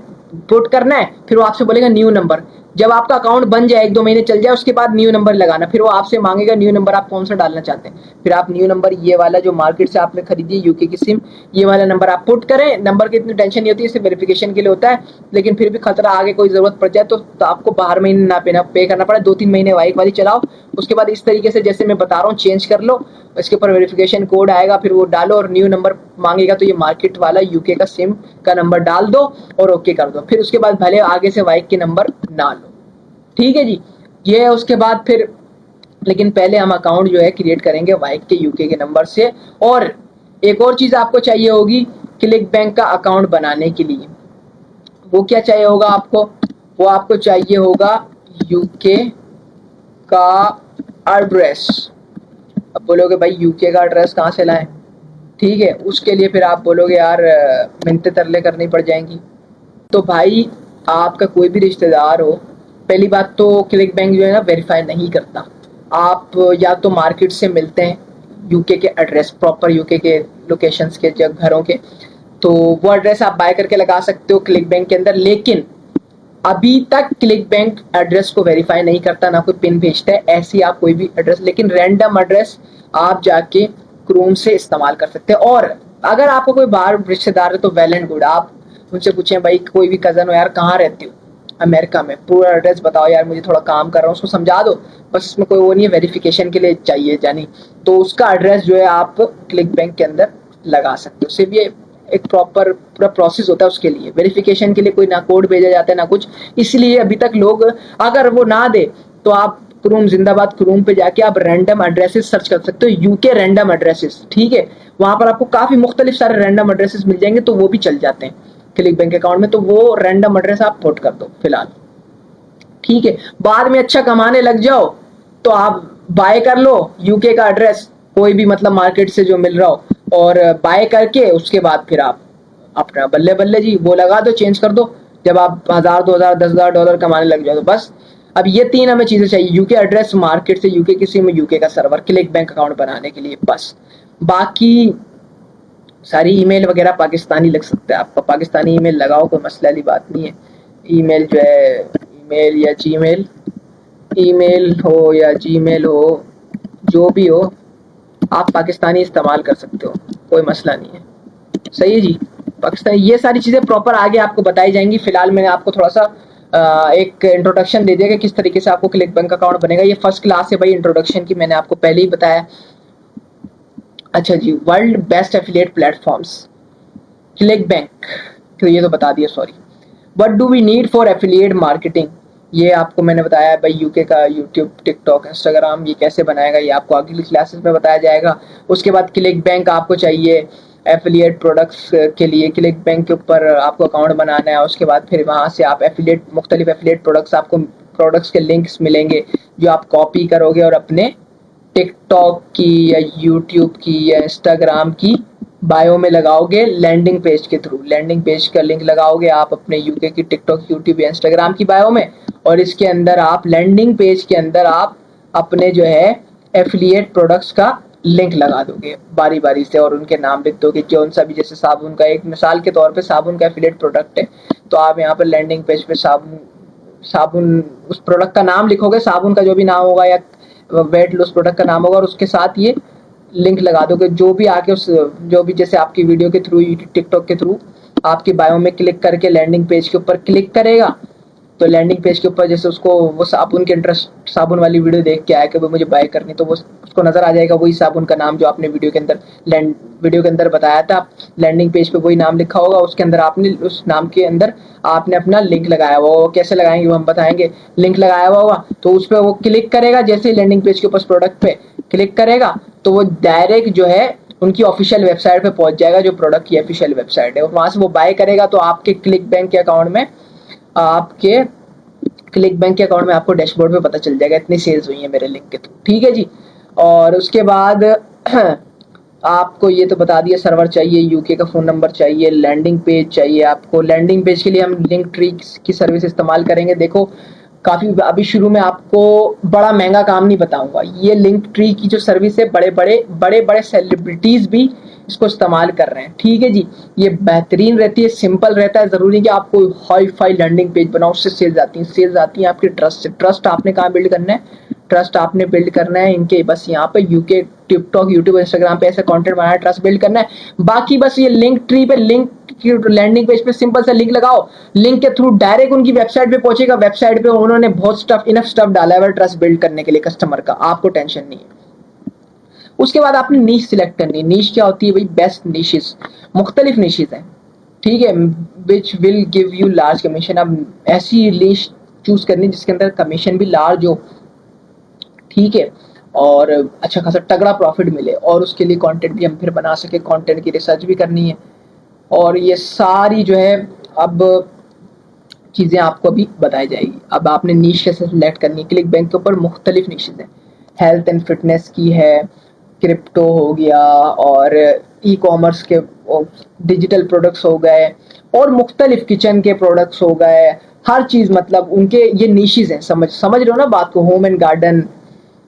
पुट करना है। फिर वो आपसे बोलेगा न्यू नंबर। जब आपका अकाउंट बन जाए, 1-2 महीने चल जाए, उसके बाद न्यू नंबर लगाना। फिर वो आपसे मांगेगा न्यू नंबर आप कौन सा डालना चाहते हैं। फिर आप न्यू नंबर, ये वाला जो मार्केट से आपने खरीदी है यूके की सिम, ये वाला नंबर आप पुट करें। नंबर की इतनी टेंशन नहीं होती, इससे वेरिफिकेशन के लिए होता है, लेकिन फिर भी खतरा, आगे कोई जरूरत पड़ जाए तो आपको बाहर महीने ना पे करना पड़े। 2-3 महीने वाइक वाली चलाओ, उसके बाद इस तरीके से जैसे मैं बता रहा हूँ चेंज कर लो। इसके ऊपर वेरिफिकेशन कोड आएगा, फिर वो डालो और न्यू नंबर मांगेगा, तो ये मार्केट वाला यूके का सिम का नंबर डाल दो और ओके कर दो। फिर उसके बाद भले आगे से वाइक के नंबर ना लो, ठीक है जी। ये है उसके बाद फिर, लेकिन पहले हम अकाउंट जो है क्रिएट करेंगे वाइक के यूके के नंबर से। और एक और चीज आपको चाहिए होगी क्लिक बैंक का अकाउंट बनाने के लिए। वो क्या चाहिए होगा आपको? वो आपको चाहिए होगा यूके का एड्रेस। अब बोलोगे भाई यूके का एड्रेस कहाँ से लाएं? ठीक है, उसके लिए फिर आप बोलोगे यार मिन्नतें तरले करनी पड़ जाएंगी। तो भाई आपका कोई भी रिश्तेदार हो, पहली बात तो क्लिक बैंक जो है ना वेरीफाई नहीं करता। आप या तो मार्केट से मिलते हैं यूके के एड्रेस, प्रॉपर यूके के लोकेशंस के, जब घरों के, तो वो एड्रेस आप बाय करके लगा सकते हो क्लिक बैंक के अंदर। लेकिन अभी तक क्लिक बैंक एड्रेस को वेरीफाई नहीं करता, ना कोई पिन भेजता है ऐसी आप कोई भी एड्रेस। लेकिन रैंडम एड्रेस आप जाके क्रोम से इस्तेमाल कर सकते हैं। और अगर आपको कोई बाहर रिश्तेदार है तो वेल एंड गुड, आप उनसे पूछें भाई कोई भी कजन हो यार कहाँ रहती हो, अमेरिका में, पूरा एड्रेस बताओ यार, मुझे थोड़ा काम कर रहा हूँ, उसको समझा दो। बस इसमें कोई वो नहीं है, वेरिफिकेशन के लिए चाहिए जानी, तो उसका एड्रेस जो है आप क्लिक बैंक के अंदर लगा सकते हो। सिर्फ ये एक प्रॉपर पूरा प्रोसेस होता है उसके लिए, वेरिफिकेशन के लिए कोई ना कोड भेजा जाता है ना कुछ। इसलिए अभी तक लोग, अगर वो ना दे तो आप क्रोम, जिंदाबाद क्रोम पे जाके आप रैंडम एड्रेसेस सर्च कर सकते हो, यूके रैंडम एड्रेसेस, ठीक है। वहां पर आपको काफी मुख्तलिफ सारे रैंडम एड्रेसेस मिल जाएंगे, तो वो भी चल जाते हैं क्लिक बैंक अकाउंट में। तो वो रैंडम एड्रेस आप पुट कर दो फिलहाल, ठीक है। बाद में अच्छा कमाने लग जाओ तो आप बाय कर लो यूके का एड्रेस, कोई भी मतलब मार्केट से जो मिल रहा हो, और बाय करके उसके बाद फिर आप अपना बल्ले बल्ले जी वो लगा दो, चेंज कर दो। जब आप 1000, 2000, $10,000 कमाने लग जाओ तो बस। अब ये 3 हमें चीजें चाहिए, यूके एड्रेस, मार्केट से यूके की सिम, यूके का सर्वर, क्लिक बैंक अकाउंट बनाने के लिए बस। बाकी सारी ईमेल वगैरह पाकिस्तानी लग सकता है आपका, पाकिस्तानी ईमेल लगाओ, कोई मसले वाली बात नहीं है। ईमेल जो है, ईमेल या जीमेल, ईमेल हो या जीमेल हो, जो भी हो आप पाकिस्तानी इस्तेमाल कर सकते हो, कोई मसला नहीं है। सही है जी, पाकिस्तानी। ये सारी चीज़ें प्रॉपर आगे आपको बताई जाएंगी। फिलहाल मैंने आपको थोड़ा सा एक इंट्रोडक्शन दे दिया कि किस तरीके से आपको क्लिक बैंक अकाउंट बनेगा। ये फर्स्ट क्लास है भाई, इंट्रोडक्शन की मैंने आपको पहले ही बताया। अच्छा जी, world best affiliate platforms, click bank, तो ये तो बता दिया, sorry. What do we need for affiliate marketing, ये आपको मैंने बताया है भाई। यूके का यूट्यूब, टिकटॉक, इंस्टाग्राम, ये कैसे बनाएगा ये आपको अगली क्लासेस में बताया जाएगा। उसके बाद क्लिक बैंक आपको चाहिए एफिलिएट प्रोडक्ट्स के लिए, क्लिक बैंक के ऊपर आपको अकाउंट बनाना है। उसके बाद फिर वहाँ से आप एफिलिएट, मुख्तलिफ एफिलिएट प्रोडक्ट्स, आपको प्रोडक्ट्स के लिंक्स मिलेंगे जो आप कॉपी करोगे और अपने टिकटॉक की या यूट्यूब की या इंस्टाग्राम की बायो में लगाओगे लैंडिंग पेज के थ्रू। लैंडिंग पेज का लिंक लगाओगे आप अपने यूके की टिकटॉक, यूट्यूब या इंस्टाग्राम की बायो में, और इसके अंदर आप लैंडिंग पेज के अंदर आप अपने जो है एफिलिएट प्रोडक्ट्स का लिंक लगा दोगे बारी बारी से, और उनके नाम लिख दोगे। कौन सा भी, जैसे साबुन का, एक मिसाल के तौर पे साबुन का एफिलिएट प्रोडक्ट है, तो आप यहाँ पर लैंडिंग पेज पे साबुन उस प्रोडक्ट का नाम लिखोगे, साबुन का जो भी नाम होगा या वेट लॉस प्रोडक्ट का नाम होगा, और उसके साथ ये लिंक लगा दोगे। जो भी आके उस, जो भी जैसे आपकी वीडियो के थ्रू, टिकटॉक के थ्रू आपकी बायो में क्लिक करके लैंडिंग पेज के ऊपर क्लिक करेगा, तो लैंडिंग पेज के ऊपर जैसे उसको वो साबुन के इंटरेस्ट साबुन वाली वीडियो देख के आया कि भाई मुझे बाय करनी, तो वो उसको नजर आ जाएगा वही साबुन का नाम जो आपने वीडियो के अंदर बताया था। लैंडिंग पेज पे वही नाम लिखा होगा, उसके अंदर आपने उस नाम के अंदर आपने अपना लिंक लगाया हुआ, वो कैसे लगाएंगे वो हम बताएंगे। लिंक लगाया हुआ होगा तो उस पर वो क्लिक करेगा, जैसे ही लैंडिंग पेज के ऊपर प्रोडक्ट पे क्लिक करेगा तो वो डायरेक्ट जो है उनकी ऑफिशियल वेबसाइट पे पहुंच जाएगा, जो प्रोडक्ट की ऑफिशियल वेबसाइट है, और वहां से वो बाय करेगा। तो आपके क्लिक बैंक के अकाउंट में आपको डैशबोर्ड पे पता चल जाएगा इतनी सेल्स हुई है मेरे लिंक के थ्रू, ठीक है जी। और उसके बाद आपको ये तो बता दिया, सर्वर चाहिए, यूके का फ़ोन नंबर चाहिए, लैंडिंग पेज चाहिए आपको। लैंडिंग पेज के लिए हम लिंक ट्री की सर्विस इस्तेमाल करेंगे। देखो काफ़ी अभी शुरू में आपको बड़ा महंगा काम नहीं बताऊंगा, ये लिंक ट्री की जो सर्विस है बड़े बड़े सेलिब्रिटीज़ भी इसको इस्तेमाल कर रहे हैं, ठीक है जी। ये बेहतरीन रहती है, सिंपल रहता है, ज़रूरी कि आपको हाई फाई लैंडिंग पेज बनाओ, उससे सेल्स आती हैं आपके ट्रस्ट से। ट्रस्ट आपने कहाँ बिल्ड करना है? ट्रस्ट आपने बिल्ड करना है इनके बस यहाँ पे यूके टिकटॉक यूट्यूब इंस्टाग्राम पे ऐसे कंटेंट बनाना है, ट्रस्ट बिल्ड करना है। बाकी बस ये लिंक ट्री पे लिंक लैंडिंग पेज पे सिंपल सा लिंक लगाओ, लिंक के थ्रू डायरेक्ट उनकी वेबसाइट पे पहुंचेगा। वेबसाइट पे उन्होंने बहुत इनफ स्टफ डाला है ट्रस्ट बिल्ड करने के लिए कस्टमर का, आपको टेंशन नहीं है। उसके बाद आपने नीश सिलेक्ट करनी है। नीश क्या होती है भाई? बेस्ट निशेस, मुख्तलिफ निशेस हैं, ठीक है, which will give you large commission. अब ऐसी निश चूज करनी जिसके अंदर कमीशन भी लार्ज हो, ठीक है, और अच्छा खासा तगड़ा प्रॉफिट मिले, और उसके लिए कंटेंट भी हम फिर बना सके, कंटेंट की रिसर्च भी करनी है। और ये सारी जो है अब चीज़ें आपको अभी बताई जाएगी। अब आपने नीश कैसे सिलेक्ट करनी है? क्लिक बैंक के ऊपर मुख्तलिफ निशेस हैं, हेल्थ एंड फिटनेस की है, क्रिप्टो हो गया, और ई कॉमर्स के डिजिटल प्रोडक्ट्स हो गए, और मुख्तलिफ किचन के प्रोडक्ट्स हो गए, हर चीज़ मतलब उनके ये निशेस हैं। समझ रहे हो ना बात को? Home and garden,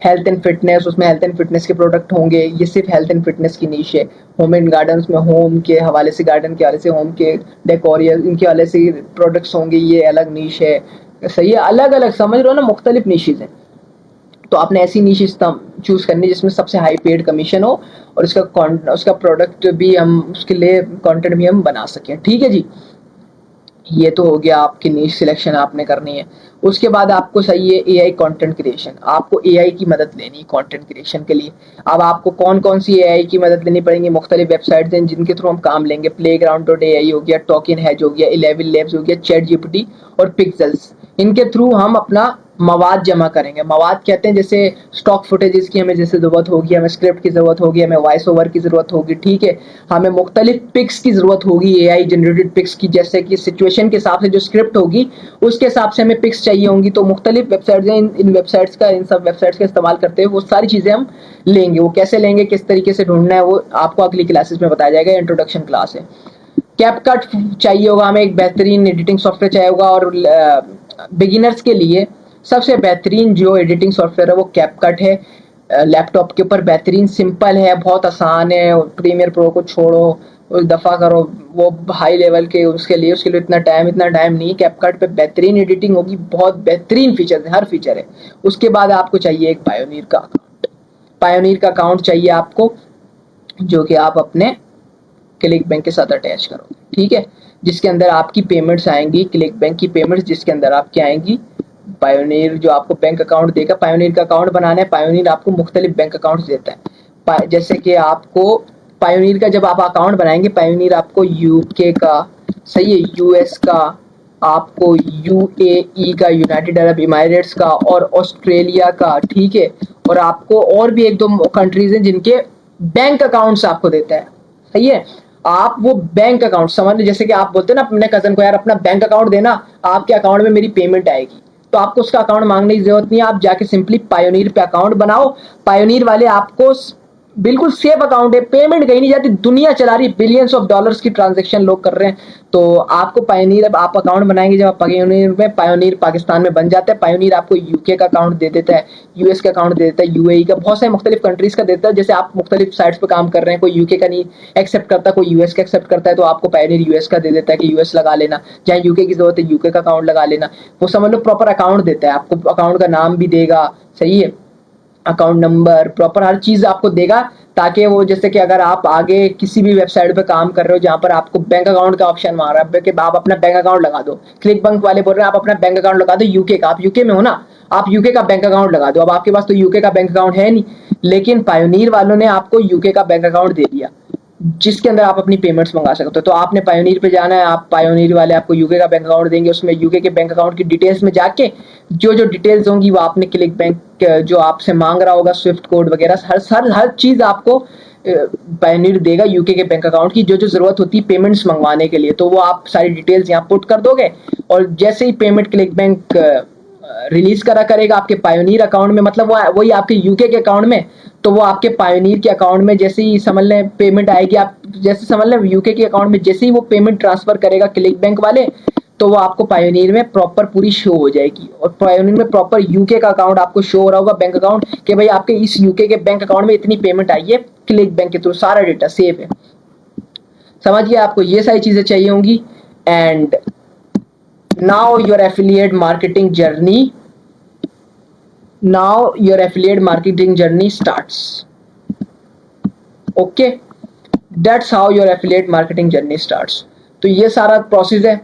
health and fitness, उसमें हेल्थ एंड फिटनेस के प्रोडक्ट होंगे, ये सिर्फ हेल्थ एंड फिटनेस की नीश है। होम एंड गार्डन में होम के हवाले से, गार्डन के हवाले से, होम के डेकोर इनके हवाले से प्रोडक्ट्स होंगे, ये अलग नीश है, सही है, अलग अलग, समझ रहे हो ना, मुख्तलिफ नीशेज हैं। तो आपने ऐसी नीश चूज करनी जिसमें सबसे हाई पेड कमीशन हो, और उसका प्रोडक्ट भी हम, उसके लिए कंटेंट भी हम बना सकें, ठीक है जी। ये तो हो गया आपकी नीश सिलेक्शन आपने करनी है। उसके बाद आपको सही है एआई कंटेंट क्रिएशन, आपको एआई की मदद लेनी है कंटेंट क्रिएशन के लिए। अब आपको कौन कौन सी एआई की मदद लेनी पड़ेगी? मुख्तलिफ वेबसाइट्स हैं जिनके थ्रू हम काम लेंगे। प्लेग्राउंड.ai हो गया, टॉकिन हैज हो गया, 11 लैब्स हो गया, चैट जीपीटी और पिक्सेल्स, इनके थ्रू हम अपना मवाद जमा करेंगे। मवाद कहते हैं जैसे स्टॉक फुटेजेस की हमें जैसे ज़रूरत होगी, हमें स्क्रिप्ट की ज़रूरत होगी, हमें वॉइस ओवर की ज़रूरत होगी, ठीक है, हमें मुख्तलिफ पिक्स की ज़रूरत होगी, एआई जनरेटेड पिक्स की, जैसे कि सिचुएशन के हिसाब से जो स्क्रिप्ट होगी उसके हिसाब से हमें पिक्स चाहिए होंगी। तो मुख्तलिफ वेबसाइट्स हैं, इन सब वेबसाइट्स का इस्तेमाल करते हुए वो सारी चीज़ें हम लेंगे। वो कैसे लेंगे, किस तरीके से ढूंढना है, वो आपको अगली क्लासेस में बताया जाएगा, इंट्रोडक्शन क्लास है। कैपकट चाहिए होगा हमें, एक बेहतरीन एडिटिंग सॉफ्टवेयर चाहिए होगा, और बिगिनर्स के लिए सबसे बेहतरीन जो एडिटिंग सॉफ्टवेयर है वो कैपकट है। लैपटॉप के ऊपर बेहतरीन, सिंपल है, बहुत आसान है। प्रीमियर प्रो को छोड़ो, उस दफ़ा करो वो हाई लेवल के, उसके लिए इतना टाइम नहीं। कैपकट पे बेहतरीन एडिटिंग होगी, बहुत बेहतरीन फीचर्स है, हर फीचर है। उसके बाद आपको चाहिए एक पायोनीर का अकाउंट। पायोनीर का अकाउंट चाहिए आपको, जो कि आप अपने क्लिक बैंक के साथ अटैच करोगे, ठीक है, जिसके अंदर आपकी पेमेंट्स आएंगी, क्लिक बैंक की पेमेंट्स जिसके अंदर आपकी आएंगी। पायोनीर जो आपको बैंक अकाउंट देगा, पायोनीर का अकाउंट बनाना है, पायोनीर आपको मुख्तलिफ बैंक अकाउंट्स देता है। जैसे कि आपको पायोनीर का जब आप अकाउंट बनाएंगे, पायोनीर आपको यूके का, सही है, यूएस का, आपको यूएई का, यूनाइटेड अरब इमारेट्स का, और ऑस्ट्रेलिया का, ठीक है, और आपको और भी एक दो कंट्रीज हैं जिनके बैंक अकाउंट्स आपको देता है, सही है। आप वो बैंक अकाउंट समझ लो, जैसे कि आप बोलते हैं ना अपने कजन को, यार अपना बैंक अकाउंट देना, आपके अकाउंट में मेरी पेमेंट आएगी, तो आपको उसका अकाउंट मांगने की जरूरत नहीं है। आप जाके सिंपली पायोनीर पे अकाउंट बनाओ। पायोनीर वाले आपको बिल्कुल सेफ अकाउंट है, पेमेंट कहीं नहीं जाती, दुनिया चला रही, बिलियंस ऑफ डॉलर्स की ट्रांजैक्शन लोग कर रहे हैं। तो आपको पायोनीर, अब आप अकाउंट बनाएंगे जब आप पायोनीर में, पायोनीर पाकिस्तान में बन जाता है। पायोनीर आपको यूके का अकाउंट दे देता है, यूएस का अकाउंट दे देता है, यूएई का, बहुत सारे मुख्तलिफ कंट्रीज का देता है। जैसे आप मुख्तलिफ साइट्स पर काम कर रहे हैं, कोई यूके का नहीं एक्सेप्ट करता, कोई यूएस का एक्सेप्ट करता है, तो आपको पायोनीर यूएस का दे देता है कि यूएस लगा लेना, जहाँ यूके की जरूरत है यूके का अकाउंट लगा लेना। वो समझ लो प्रॉपर अकाउंट देता है आपको, अकाउंट का नाम भी देगा, सही है, अकाउंट नंबर, प्रॉपर हर चीज़ आपको देगा, ताकि वो जैसे कि अगर आप आगे किसी भी वेबसाइट पे काम कर रहे हो जहाँ पर आपको बैंक अकाउंट का ऑप्शन मांग रहा है कि आप अपना बैंक अकाउंट लगा दो, क्लिक बैंक वाले बोल रहे हैं आप अपना बैंक अकाउंट लगा दो यूके का, आप यूके में हो ना, आप यूके का बैंक अकाउंट लगा दो। अब आपके पास तो यूके का बैंक अकाउंट है नहीं, लेकिन पायोनीर वालों ने आपको यूके का बैंक अकाउंट दे दिया जिसके अंदर आप अपनी पेमेंट्स मंगा सकते हो। तो आपने पायोनीर पे जाना है, आप पायोनीर वाले आपको यूके का बैंक अकाउंट देंगे, उसमें यूके के बैंक अकाउंट की डिटेल्स में जाके जो जो डिटेल्स होंगी वो आपने क्लिक बैंक जो आपसे मांग रहा होगा स्विफ्ट कोड वगैरह हर चीज़ आपको पायोनीर देगा यूके के बैंक अकाउंट की, जो जो ज़रूरत होती है पेमेंट्स मंगवाने के लिए, तो वो आप सारी डिटेल्स यहाँ पुट कर दोगे और जैसे ही पेमेंट क्लिक बैंक रिलीज करेगा आपके पायोनीर अकाउंट में, मतलब वो वही आपके यूके के अकाउंट में, तो वो आपके पायोनीर के अकाउंट में जैसे ही समझ लें पेमेंट आएगी, आप जैसे समझ लें यूके के अकाउंट में जैसे ही वो पेमेंट ट्रांसफर करेगा क्लिक बैंक वाले, तो वो आपको पायोनीर में प्रॉपर पूरी शो हो जाएगी और पायोनीर में प्रॉपर यूके का अकाउंट आपको शो हो रहा होगा बैंक अकाउंट कि भाई आपके इस यूके के बैंक अकाउंट में इतनी पेमेंट आई है क्लिक बैंक के थ्रू, सारा डेटा सेव है। समझ गया, आपको ये सारी चीजें चाहिए होंगी। And now your affiliate marketing journey starts. Okay, that's how your affiliate marketing journey starts. तो ये सारा प्रोसेस है,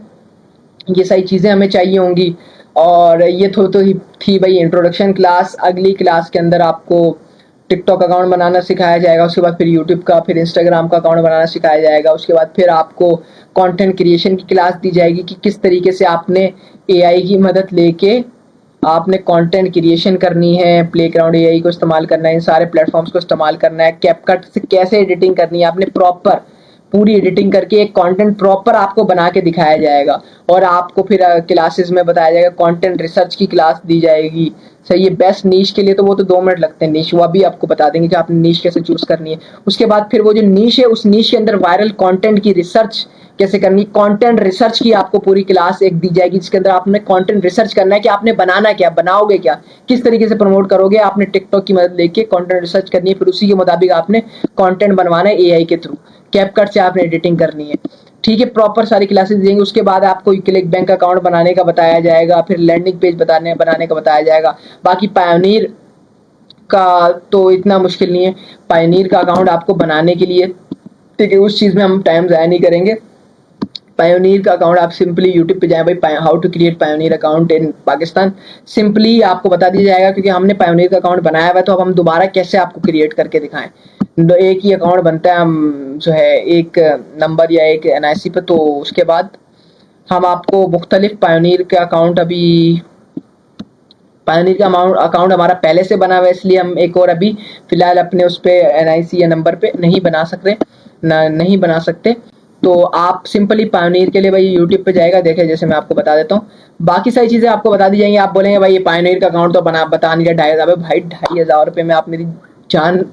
ये सारी चीज़ें हमें चाहिए होंगी। और ये तो थी भाई इंट्रोडक्शन क्लास। अगली क्लास के अंदर आपको टिकटॉक अकाउंट बनाना सिखाया जाएगा, उसके बाद फिर यूट्यूब का, फिर इंस्टाग्राम का अकाउंट बनाना सिखाया जाएगा, उसके बाद फिर आपको कंटेंट क्रिएशन की क्लास दी जाएगी कि किस तरीके से आपने एआई की मदद लेके आपने कंटेंट क्रिएशन करनी है, प्लेग्राउंड एआई को इस्तेमाल करना है, इन सारे प्लेटफॉर्म्स को इस्तेमाल करना है, कैपकट से कैसे एडिटिंग करनी है, आपने प्रॉपर पूरी एडिटिंग करके एक कंटेंट प्रॉपर आपको बना के दिखाया जाएगा। और आपको फिर क्लासेस में बताया जाएगा, कंटेंट रिसर्च की क्लास दी जाएगी। सही है, बेस्ट नीश के लिए तो वो तो 2 मिनट लगते हैं, नीश वो भी आपको बता देंगे कि आपने नीश कैसे चूज करनी है। उसके बाद फिर वो जो नीश है उस नीश के अंदर वायरल कंटेंट की रिसर्च कैसे करनी, कंटेंट रिसर्च की आपको पूरी क्लास एक दी जाएगी जिसके अंदर आपने कंटेंट रिसर्च करना है कि आपने बनाना क्या, बनाओगे क्या, किस तरीके से प्रमोट करोगे। आपने टिकटॉक की मदद लेके कंटेंट रिसर्च करनी है, फिर उसी के मुताबिक आपने कंटेंट बनवाना है एआई के थ्रू, कैपकट से आपने एडिटिंग करनी है। ठीक है, प्रॉपर सारी क्लासेस देंगे। उसके बाद आपको क्लिक बैंक अकाउंट बनाने का बताया जाएगा, फिर लैंडिंग पेज बनाने का बताया जाएगा। बाकी पायोनीर का तो इतना मुश्किल नहीं है, पायोनीर का अकाउंट आपको बनाने के लिए, ठीक है, उस चीज़ में हम टाइम ज़ाया नहीं करेंगे। पायोनीर का अकाउंट आप सिंपली यूट्यूब पे जाएं भाई, how to create Payoneer account in Pakistan, simply आपको बता दिया जाएगा, क्योंकि हमने पायोनीर का अकाउंट बनाया हुआ है तो अब हम दोबारा कैसे आपको क्रिएट करके दिखाएं। एक ही अकाउंट बनता है, हम जो है एक नंबर या एक एनआईसी पे, तो उसके बाद हम आपको मुख्तलिफ पायोनीर का अकाउंट, अभी पायोनीर का अकाउंट हमारा पहले से बना हुआ है, इसलिए हम एक और अभी फिलहाल अपने उस पर एनआईसी या नंबर पे नहीं बना सकते। तो आप सिंपली पायोनीर के लिए भाई यूट्यूब पे जाएगा, देखें जैसे मैं आपको बता देता हूँ, बाकी सारी चीज़ें आपको बता दी जाएंगी। आप बोलेंगे भाई ये पायोनीर का अकाउंट तो बता नहीं रहा 2,500 भाई, 2,500 रुपये में आप मेरी जान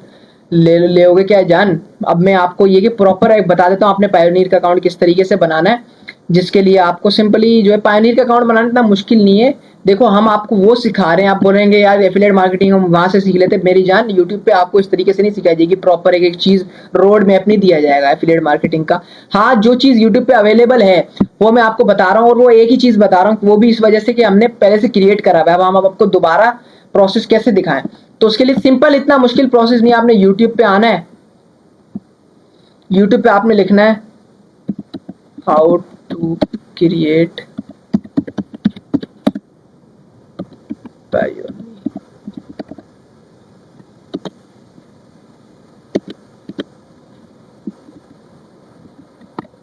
ले क्या जान। अब मैं आपको ये कि प्रॉपर बता देता हूँ आपने पायोनीर का अकाउंट किस तरीके से बनाना है, जिसके लिए आपको सिंपली जो है पायोनीर का अकाउंट बनाना इतना मुश्किल नहीं है। देखो हम आपको वो सिखा रहे हैं, आप बोलेंगे यार एफिलिएट मार्केटिंग हम वहां से सीख लेते, मेरी जान यूट्यूब पे आपको इस तरीके से नहीं सिखाई जाएगी, प्रॉपर एक एक चीज रोड मैप नहीं दिया जाएगा एफिलिएट मार्केटिंग का। हाँ, जो चीज यूट्यूब पे अवेलेबल है वो मैं आपको बता रहा हूँ, और वो एक ही चीज बता रहा हूँ, वो भी इस वजह से कि हमने पहले से क्रिएट करा हुआ है। अब हम आपको दोबारा प्रोसेस कैसे दिखाएं, तो उसके लिए सिंपल, इतना मुश्किल प्रोसेस नहीं है। आपने यूट्यूब पे आना है, यूट्यूब पे आपने लिखना है how to create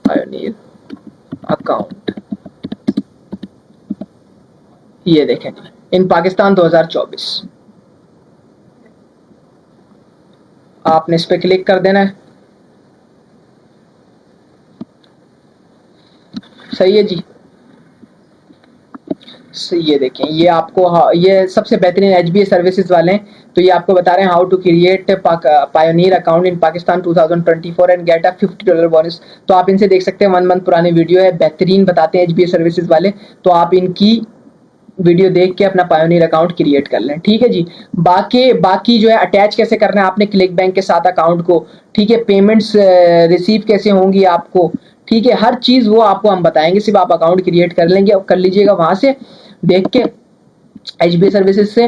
Payoneer account, ये देखें इन पाकिस्तान 2024, आपने इस पे क्लिक कर देना है। सही है जी, ये देखें, ये आपको ये सबसे बेहतरीन एचबीए सर्विसेज वाले हैं, तो ये आपको बता रहे हैं how to create Payoneer account in Pakistan 2024 and get a $50 bonus. तो आप इनसे देख सकते हैं, 1 मंथ पुरानी वीडियो है, बेहतरीन बताते हैं एचबीए सर्विसेज वाले, तो आप इनकी वीडियो देख के अपना पायोनीर अकाउंट क्रिएट कर लें। ठीक है जी, बाकी जो है अटैच कैसे करना है आपने क्लिक बैंक के साथ अकाउंट को, ठीक है, पेमेंट्स रिसीव कैसे होंगी आपको, ठीक है, हर चीज़ वो आपको हम बताएंगे, सिर्फ आप अकाउंट क्रिएट कर लीजिएगा वहां से देख के, एचबीए सर्विसेज से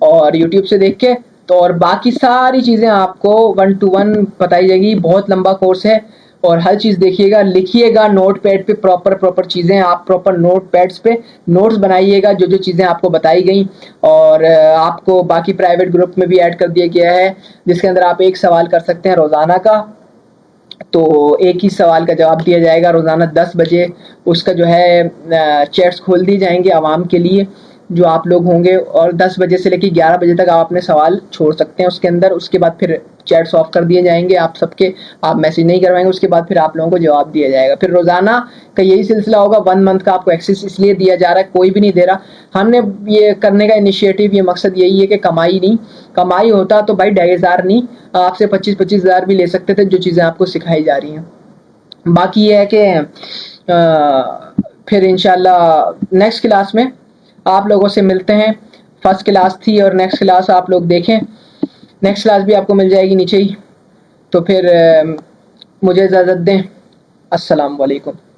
और यूट्यूब से देख के। तो और बाकी सारी चीज़ें आपको 1 to 1 बताई जाएगी। बहुत लंबा कोर्स है और हर चीज़ देखिएगा, लिखिएगा नोट पैड पे, प्रॉपर चीज़ें आप प्रॉपर नोट पैड्स पे नोट्स बनाइएगा जो जो चीज़ें आपको बताई गई। और आपको बाकी प्राइवेट ग्रुप में भी ऐड कर दिया गया है जिसके अंदर आप एक सवाल कर सकते हैं रोज़ाना का। तो एक ही सवाल का जवाब दिया जाएगा रोज़ाना 10 बजे। उसका जो है चैट्स खोल दी जाएंगे आवाम के लिए जो आप लोग होंगे, और 10 बजे से लेकर 11 बजे तक आप अपने सवाल छोड़ सकते हैं उसके अंदर। उसके बाद फिर चैट्स ऑफ कर दिए जाएंगे आप सबके, आप मैसेज नहीं करवाएंगे, उसके बाद फिर आप लोगों को जवाब दिया जाएगा। फिर रोज़ाना का यही सिलसिला होगा। 1 मंथ का आपको एक्सेस इसलिए दिया जा रहा है, कोई भी नहीं दे रहा। हमने ये करने का इनिशिएटिव, ये मकसद यही है कि कमाई नहीं, कमाई होता तो भाई 2,500 नहीं, आपसे 25-25 हज़ार भी ले सकते थे जो चीज़ें आपको सिखाई जा रही हैं। बाकी ये है कि फिर इंशाल्लाह नेक्स्ट क्लास में आप लोगों से मिलते हैं। फर्स्ट क्लास थी और नेक्स्ट क्लास आप लोग देखें, नेक्स्ट क्लास भी आपको मिल जाएगी नीचे ही। तो फिर मुझे इजाज़त दें। अस्सलाम वालेकुम।